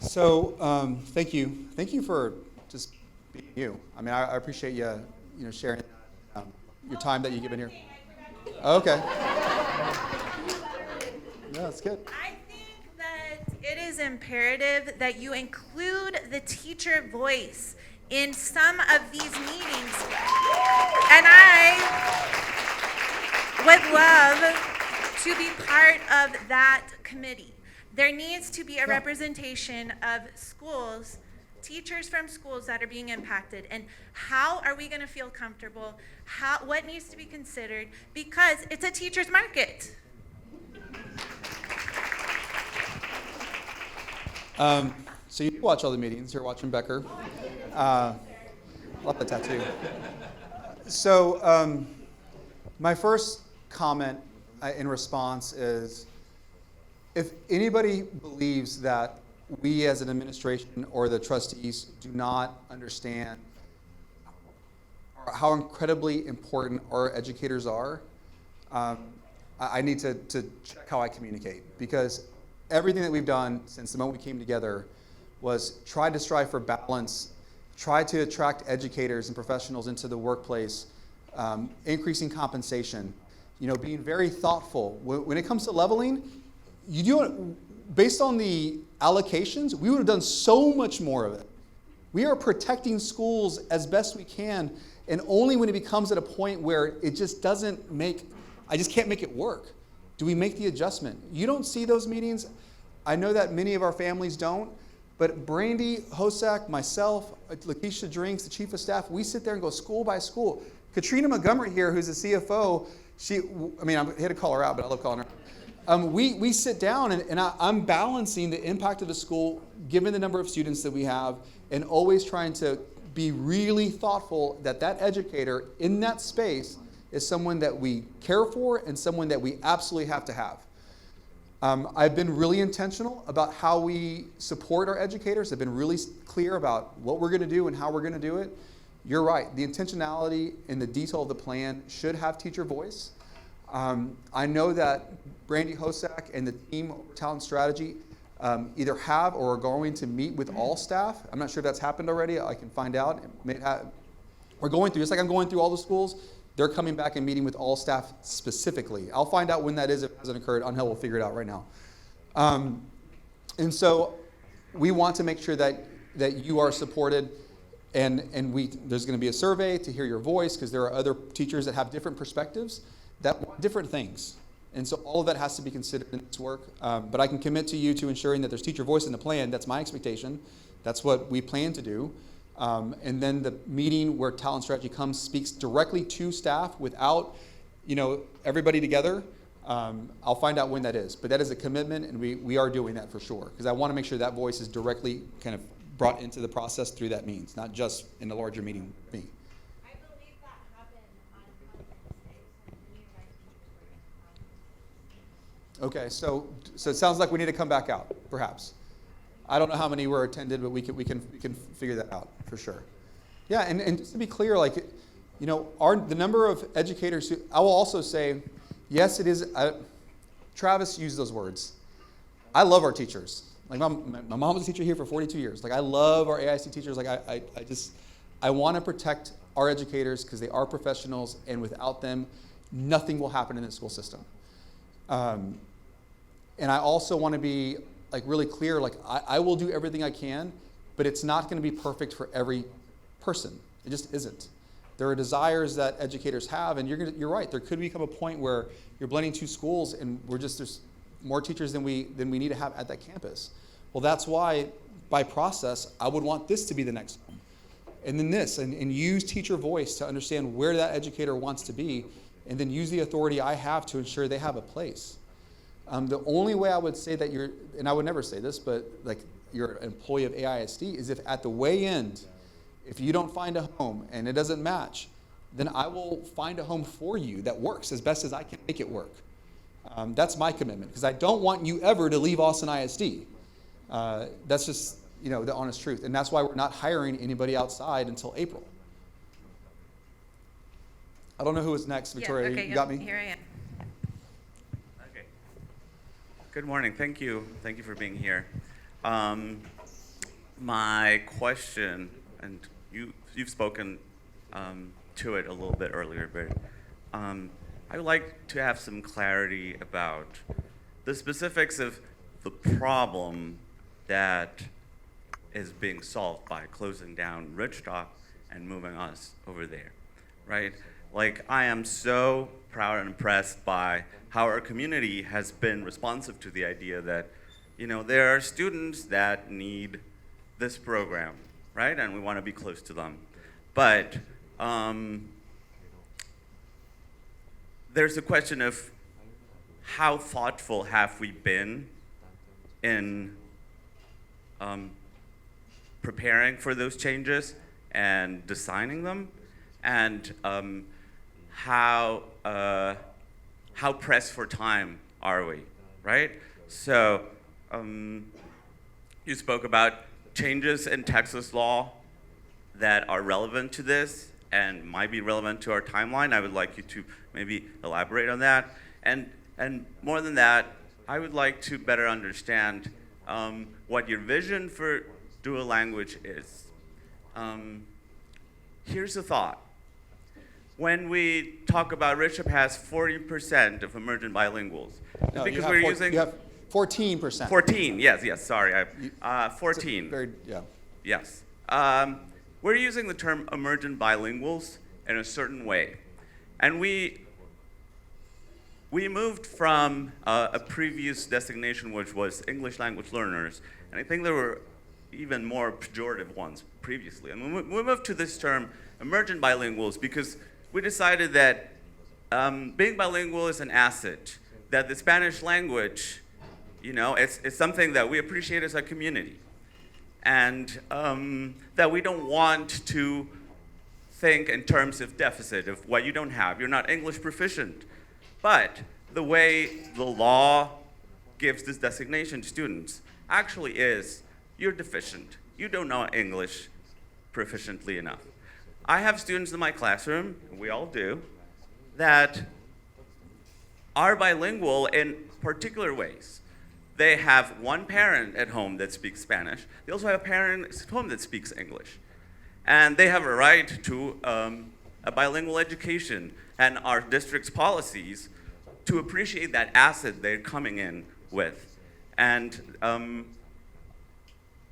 Speaker 3: So thank you. Thank you for just being you. I mean, I appreciate you sharing your time that you give in here. Okay. No, that's good.
Speaker 15: I think that it is imperative that you include the teacher voice in some of these meetings. And I would love to be part of that committee. There needs to be a representation of schools, teachers from schools that are being impacted, and how are we going to feel comfortable? What needs to be considered? Because it's a teacher's market.
Speaker 3: So you watch all the meetings. You're watching Becker. Love the tattoo. So my first comment in response is, if anybody believes that we as an administration or the trustees do not understand how incredibly important our educators are, I need to check how I communicate, because everything that we've done since the moment we came together was try to strive for balance try to attract educators and professionals into the workplace, increasing compensation, being very thoughtful. When it comes to leveling, you do it based on the allocations, we would have done so much more of it. We are protecting schools as best we can, and only when it becomes at a point where it just doesn't make, I just can't make it work, do we make the adjustment. You don't see those meetings. I know that many of our families don't, but Brandy Hosak, myself, Lakeisha Drinks, the chief of staff, we sit there and go school by school. Katrina Montgomery here, who's the CFO, I had to call her out, but I love calling her. We sit down and I'm balancing the impact of the school, given the number of students that we have, and always trying to be really thoughtful that educator in that space is someone that we care for and someone that we absolutely have to have. I've been really intentional about how we support our educators. I've been really clear about what we're going to do and how we're going to do it. You're right. The intentionality and the detail of the plan should have teacher voice. I know that Brandy Hosak and the team Talent Strategy either have or are going to meet with all staff. I'm not sure if that's happened already. I can find out. We're going through, just like I'm going through all the schools, they're coming back and meeting with all staff specifically. I'll find out when that is if it hasn't occurred. Angel will figure it out right now. And so we want to make sure that you are supported, and there's going to be a survey to hear your voice, because there are other teachers that have different perspectives that want different things. And so all of that has to be considered in this work. But I can commit to you to ensuring that there's teacher voice in the plan. That's my expectation. That's what we plan to do. And then the meeting where Talent Strategy comes, speaks directly to staff without, everybody together. I'll find out when that is. But that is a commitment, and we are doing that for sure. Because I want to make sure that voice is directly kind of brought into the process through that means, not just in the larger meeting with me.
Speaker 13: I believe that happened on Wednesday, so many of our teachers were
Speaker 3: Okay, so it sounds like we need to come back out, perhaps. I don't know how many were attended, but we can figure that out for sure. Yeah, and just to be clear, the number of educators who, I will also say, yes, it is. Travis used those words. I love our teachers. Like my mom was a teacher here for 42 years. Like, I love our AIC teachers. Like, I want to protect our educators because they are professionals, and without them, nothing will happen in the school system. And I also want to be really clear. I will do everything I can, but it's not going to be perfect for every person. It just isn't. There are desires that educators have, and you're right. There could become a point where you're blending two schools, and there's more teachers than we need to have at that campus. Well, that's why, by process, I would want this to be the next one. And then this, and use teacher voice to understand where that educator wants to be, and then use the authority I have to ensure they have a place. The only way I would say that and I would never say this, but you're an employee of AISD, is if at the way end, if you don't find a home and it doesn't match, then I will find a home for you that works as best as I can make it work. That's my commitment, because I don't want you ever to leave Austin ISD. That's just the honest truth, and that's why we're not hiring anybody outside until April. I don't know who is next, Victoria.
Speaker 10: Yeah, okay,
Speaker 3: you got me?
Speaker 10: Here I am.
Speaker 16: Okay. Good morning. Thank you. Thank you for being here. My question, and you've spoken to it a little bit earlier, but I would like to have some clarity about the specifics of the problem that is being solved by closing down Ridgetop and moving us over there, right? I am so proud and impressed by how our community has been responsive to the idea that, there are students that need this program, right? And we want to be close to them. But there's a question of how thoughtful have we been in preparing for those changes and designing them, and how pressed for time are we, right? So you spoke about changes in Texas law that are relevant to this and might be relevant to our timeline. I would like you to maybe elaborate on that. And more than that, I would like to better understand what your vision for dual language is. Here's a thought. When we talk about Ridgetop has 40% of emergent bilinguals, it's
Speaker 3: No,
Speaker 16: because we're using
Speaker 3: you have 14%.
Speaker 16: 14. Yes. Sorry, 14.
Speaker 3: Yeah.
Speaker 16: Yes. We're using the term emergent bilinguals in a certain way. And we moved from a previous designation, which was English language learners, and I think there were even more pejorative ones previously. And we moved to this term emergent bilinguals because we decided that being bilingual is an asset, that the Spanish language, it's something that we appreciate as a community. And that we don't want to think in terms of deficit, of what you don't have. You're not English proficient. But the way the law gives this designation to students actually is you're deficient. You don't know English proficiently enough. I have students in my classroom, we all do, that are bilingual in particular ways. They have one parent at home that speaks Spanish. They also have a parent at home that speaks English. And they have a right to a bilingual education and our district's policies to appreciate that asset they're coming in with. And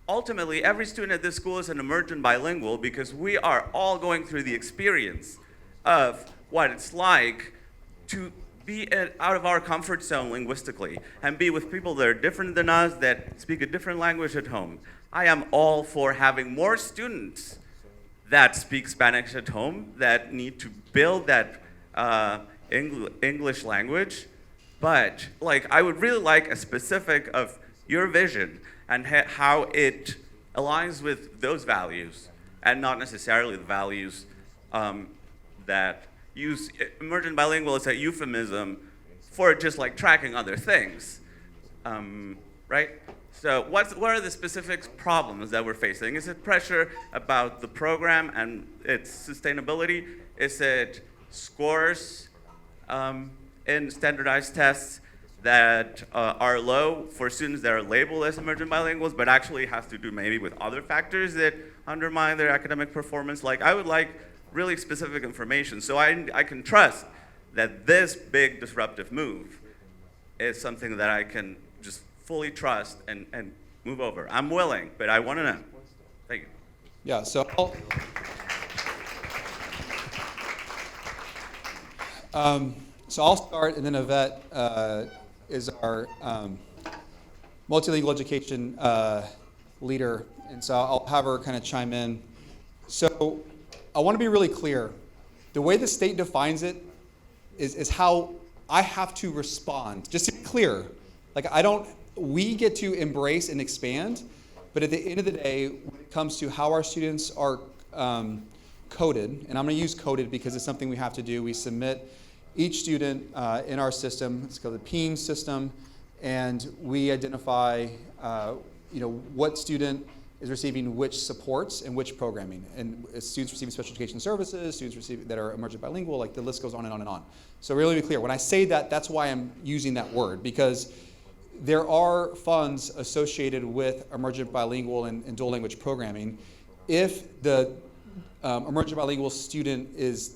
Speaker 16: ultimately, every student at this school is an emergent bilingual because we are all going through the experience of what it's like to be out of our comfort zone linguistically and be with people that are different than us, that speak a different language at home. I am all for having more students that speak Spanish at home, that need to build that English language. But I would really like a specific of your vision and how it aligns with those values and not necessarily the values that use emergent bilingual as a euphemism for just tracking other things, right? So what are the specific problems that we're facing? Is it pressure about the program and its sustainability? Is it scores in standardized tests that are low for students that are labeled as emergent bilinguals, but actually has to do maybe with other factors that undermine their academic performance? I would like really specific information so I can trust that this big disruptive move is something that I can just fully trust and move over. I'm willing, but I want to know. Thank you.
Speaker 3: Yeah, so I'll start, and then Yvette is our multilingual education leader, and so I'll have her kind of chime in. So I want to be really clear. The way the state defines it is how I have to respond. Just to be clear, we get to embrace and expand, but at the end of the day, when it comes to how our students are coded, and I'm going to use coded because it's something we have to do. We submit each student in our system. It's called the PEAM system, and we identify what student is receiving which supports and which programming. And students receiving special education services, students that are emergent bilingual, the list goes on and on and on. So really be clear, when I say that, that's why I'm using that word, because there are funds associated with emergent bilingual and dual language programming if the emergent bilingual student is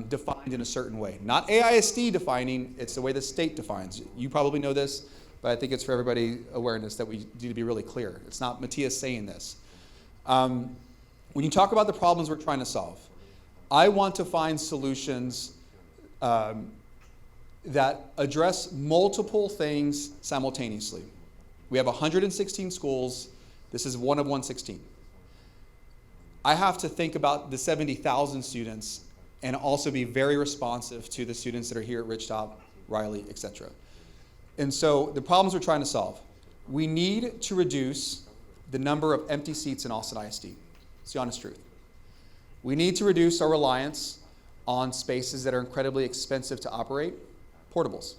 Speaker 3: defined in a certain way. Not AISD defining, it's the way the state defines. You probably know this, but I think it's for everybody awareness that we need to be really clear. It's not Matthias saying this. When you talk about the problems we're trying to solve, I want to find solutions that address multiple things simultaneously. We have 116 schools. This is one of 116. I have to think about the 70,000 students and also be very responsive to the students that are here at Ridgetop, Riley, etc. And so the problems we're trying to solve. We need to reduce the number of empty seats in Austin ISD. It's the honest truth. We need to reduce our reliance on spaces that are incredibly expensive to operate. Portables.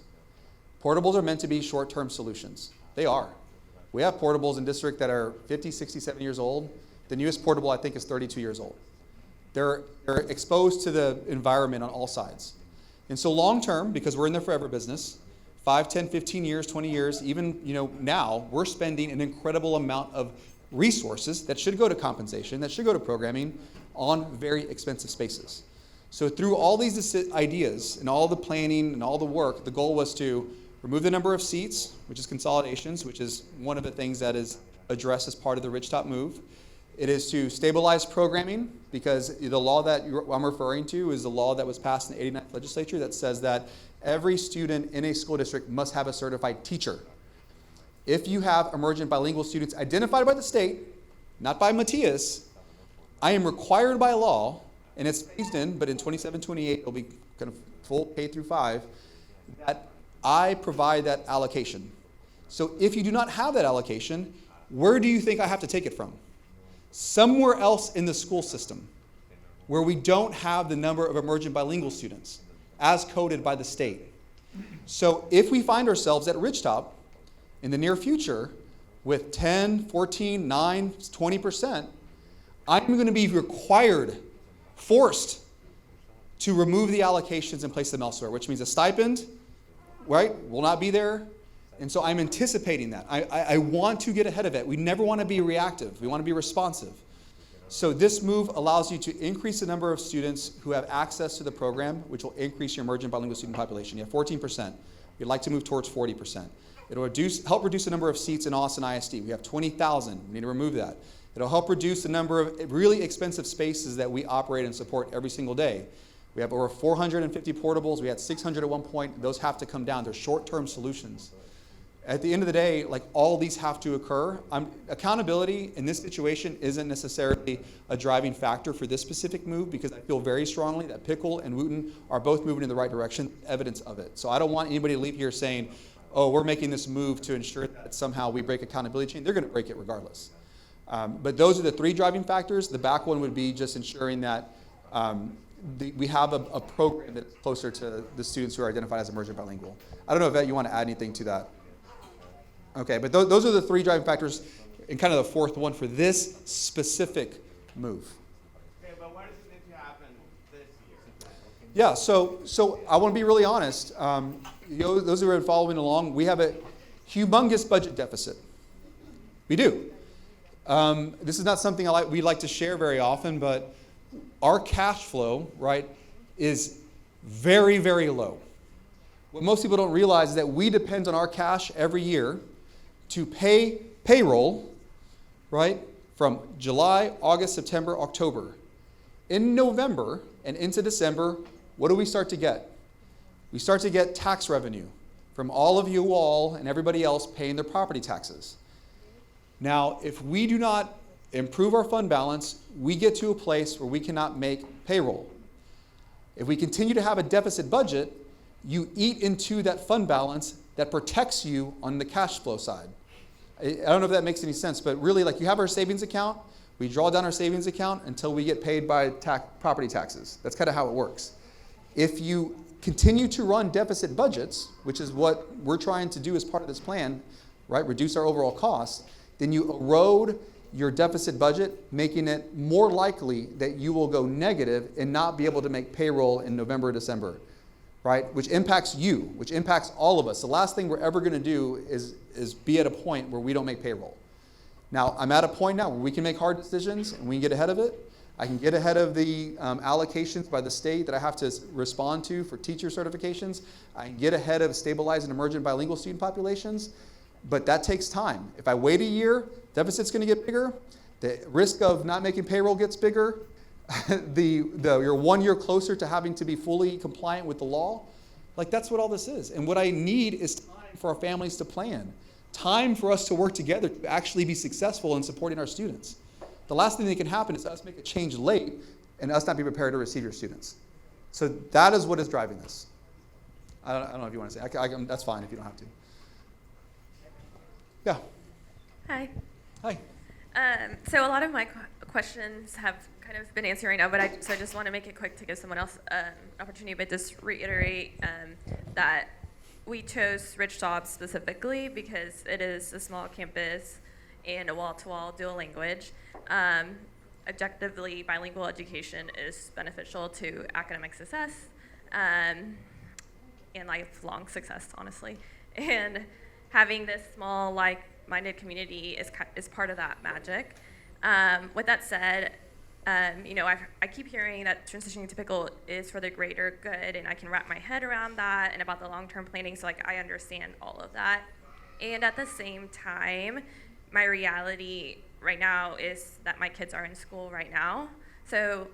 Speaker 3: Portables are meant to be short-term solutions. They are. We have portables in district that are 50, 60, 70 years old. The newest portable, I think, is 32 years old. They're exposed to the environment on all sides. And so long-term, because we're in the forever business, 5, 10, 15 years, 20 years, even now, we're spending an incredible amount of resources that should go to compensation, that should go to programming, on very expensive spaces. So through all these ideas and all the planning and all the work, the goal was to remove the number of seats, which is consolidations, which is one of the things that is addressed as part of the Ridgetop move. It is to stabilize programming, because the law that I'm referring to is the law that was passed in the 89th legislature that says that every student in a school district must have a certified teacher. If you have emergent bilingual students identified by the state, not by Matthias, I am required by law, and it's phased in, but in 27-28 it'll be kind of full K through 5, that I provide that allocation. So if you do not have that allocation, where do you think I have to take it from? Somewhere else in the school system where we don't have the number of emergent bilingual students as coded by the state. So if we find ourselves at Ridgetop in the near future with 10, 14, 9, 20%, I'm going to be required, forced to remove the allocations and place them elsewhere, which means a stipend, right, will not be there. And so I'm anticipating that. I want to get ahead of it. We never want to be reactive. We want to be responsive. So this move allows you to increase the number of students who have access to the program, which will increase your emergent bilingual student population. You have 14%. We'd like to move towards 40%. It'll help reduce the number of seats in Austin ISD. We have 20,000. We need to remove that. It'll help reduce the number of really expensive spaces that we operate and support every single day. We have over 450 portables. We had 600 at one point. Those have to come down. They're short-term solutions. At the end of the day, like, all these have to occur. Accountability in this situation isn't necessarily a driving factor for this specific move, because I feel very strongly that Pickle and Wooten are both moving in the right direction, evidence of it. So I don't want anybody to leave here saying, oh, we're making this move to ensure that somehow we break accountability chain. They're going to break it regardless. But those are the three driving factors. The back one would be just ensuring that we have a program that's closer to the students who are identified as emergent bilingual. I don't know if Vet, you want to add anything to that. Okay, but those are the three driving factors, and kind of the fourth one for this specific move.
Speaker 16: Okay, but what does it need to happen this year?
Speaker 3: Yeah, so I want to be really honest. Those who are following along, we have a humongous budget deficit. We do. This is not something we like to share very often, but our cash flow, right, is very, very low. What most people don't realize is that we depend on our cash every year to pay payroll, right, from July, August, September, October. In November and into December, what do we start to get? We start to get tax revenue from all of you all and everybody else paying their property taxes. Now, if we do not improve our fund balance, we get to a place where we cannot make payroll. If we continue to have a deficit budget, you eat into that fund balance that protects you on the cash flow side. I don't know if that makes any sense, but really, like, you have our savings account. We draw down our savings account until we get paid by property taxes. That's kind of how it works. If you continue to run deficit budgets, which is what we're trying to do as part of this plan, right, reduce our overall costs, then you erode your deficit budget, making it more likely that you will go negative and not be able to make payroll in November or December, right? Which impacts you, which impacts all of us. The last thing we're ever going to do is be at a point where we don't make payroll. Now, I'm at a point now where we can make hard decisions and we can get ahead of it. I can get ahead of the allocations by the state that I have to respond to for teacher certifications. I can get ahead of stabilizing emergent bilingual student populations, but that takes time. If I wait a year, deficit's going to get bigger. The risk of not making payroll gets bigger. You're 1 year closer to having to be fully compliant with the law. Like, that's what all this is. And what I need is time for our families to plan. Time for us to work together to actually be successful in supporting our students. The last thing that can happen is us make a change late and us not be prepared to receive your students. So that is what is driving this. I don't know if you want to say. That's fine if you don't have to. Yeah.
Speaker 17: Hi.
Speaker 3: Hi.
Speaker 17: So a lot of my questions have kind of been answered right now, but I just want to make it quick to give someone else an opportunity, but just reiterate that we chose Ridgetop specifically because it is a small campus and a wall-to-wall dual language. Objectively, bilingual education is beneficial to academic success and lifelong success, honestly. And having this small, minded community is part of that magic. With that said, I keep hearing that transitioning to pickle is for the greater good, and I can wrap my head around that and about the long-term planning, so I understand all of that. And at the same time, my reality right now is that my kids are in school right now. So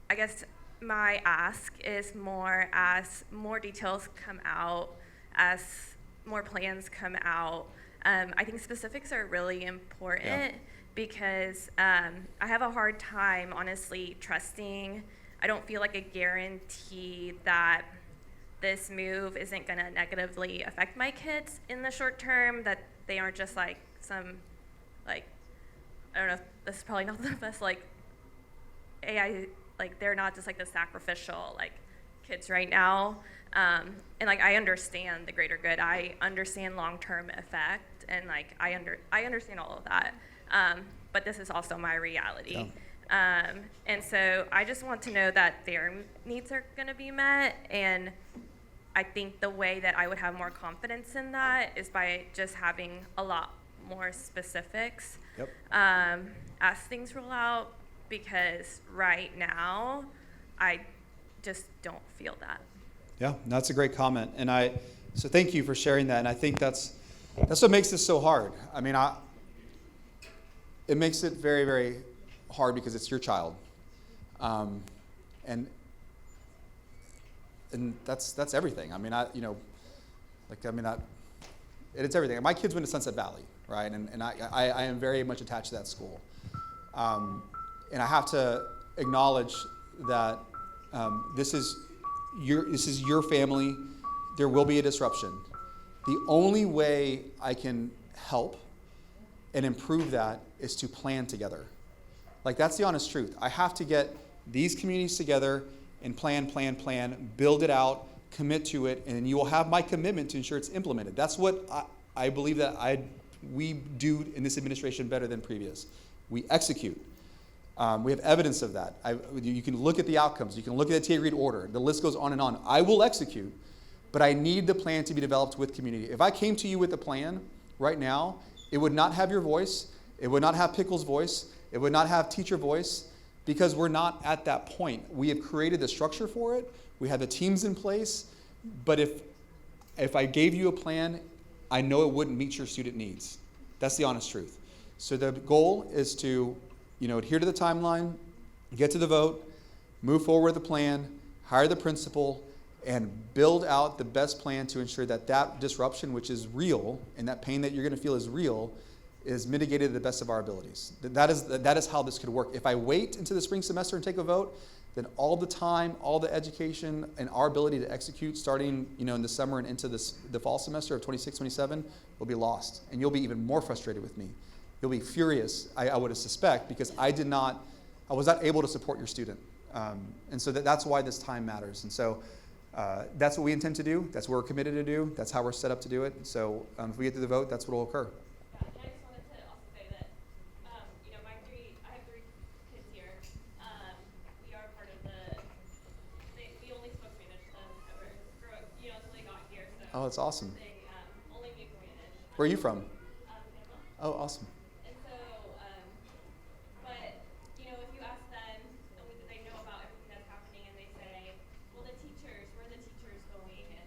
Speaker 17: I guess my ask is more as more details come out, as more plans come out. I think specifics are really important because I have a hard time, honestly, trusting. I don't feel like a guarantee that this move isn't going to negatively affect my kids in the short term, that they aren't just like some, I don't know, this is probably not the best, AI, they're not just the sacrificial, kids right now. And I understand the greater good. I understand long-term effect, and I understand all of that. But this is also my reality. And so I just want to know that their needs are going to be met. And I think the way that I would have more confidence in that is by just having a lot more specifics as things roll out, because right now I just don't feel that.
Speaker 3: Yeah, that's a great comment. And so thank you for sharing that. And I think that's what makes this so hard. I mean, it makes it very, very hard because it's your child. And that's everything. I mean, it's everything. My kids went to Sunset Valley, right? And I am very much attached to that school. And I have to acknowledge that this is your family. There will be a disruption. The only way I can help and improve that is to plan together. That's the honest truth. I have to get these communities together and plan, build it out, commit to it, and you will have my commitment to ensure it's implemented. That's what I believe that we do in this administration better than previous. We execute. We have evidence of that. You can look at the outcomes. You can look at the TA Reid order. The list goes on and on. I will execute, but I need the plan to be developed with community. If I came to you with a plan right now, it would not have your voice. It would not have Pickle's voice. It would not have teacher voice, because we're not at that point. We have created the structure for it. We have the teams in place. But if I gave you a plan, I know it wouldn't meet your student needs. That's the honest truth. So the goal is to adhere to the timeline, get to the vote, move forward with the plan, hire the principal, and build out the best plan to ensure that disruption, which is real, and that pain that you're going to feel is real, is mitigated to the best of our abilities. That is how this could work. If I wait until the spring semester and take a vote, then all the time, all the education, and our ability to execute starting in the summer and into the fall semester of 26, 27 will be lost. And you'll be even more frustrated with me. You'll be furious, I would suspect, because I was not able to support your student. And so that's why this time matters. And so that's what we intend to do. That's what we're committed to do. That's how we're set up to do it. So if we get to the vote, that's what will occur.
Speaker 17: Yeah, and I just wanted to also say that, I have 3 kids here. We are part of we only spoke Spanish to them ever, until they got here. So
Speaker 3: Oh, that's awesome.
Speaker 17: they only speak Spanish.
Speaker 3: Where are you from?
Speaker 17: Panama.
Speaker 3: Oh, awesome.
Speaker 17: And so, if you ask them, they know about everything that's happening, and they say, well, where are the teachers going? And,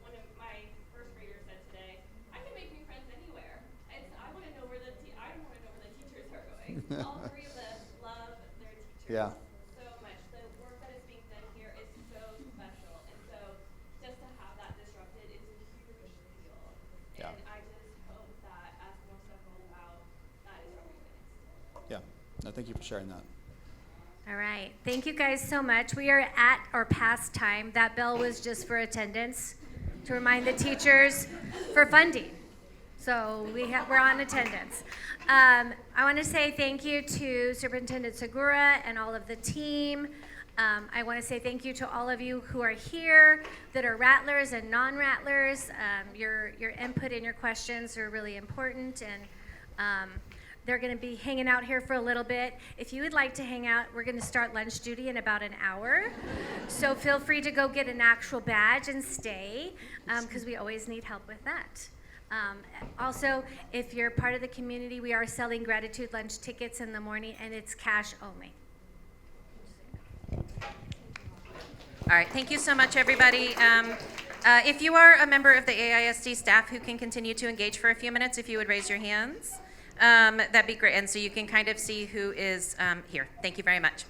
Speaker 17: one of my first graders said today, I can make new friends anywhere. I want to know where the teachers are going. All 3 of them love their teachers.
Speaker 3: Yeah.
Speaker 17: So much. The work that is being done here is so special. And so just to have that disrupted is a huge deal.
Speaker 3: Yeah.
Speaker 17: And I just hope that as more stuff rolls out, that disruption ends.
Speaker 3: Yeah. No, thank you for sharing that.
Speaker 1: All right. Thank you guys so much. We are at or past time. That bell was just for attendance, to remind the teachers for funding. So we're on attendance. I want to say thank you to Superintendent Segura and all of the team. I want to say thank you to all of you who are here that are Rattlers and non-Rattlers. Your input and your questions are really important, and they're going to be hanging out here for a little bit. If you would like to hang out, we're going to start lunch duty in about an hour. So feel free to go get an actual badge and stay, because we always need help with that. Also, if you're part of the community, we are selling gratitude lunch tickets in the morning, and it's cash only.
Speaker 2: All right, thank you so much, everybody. If you are a member of the AISD staff who can continue to engage for a few minutes, if you would raise your hands, that'd be great. And so you can kind of see who is here. Thank you very much.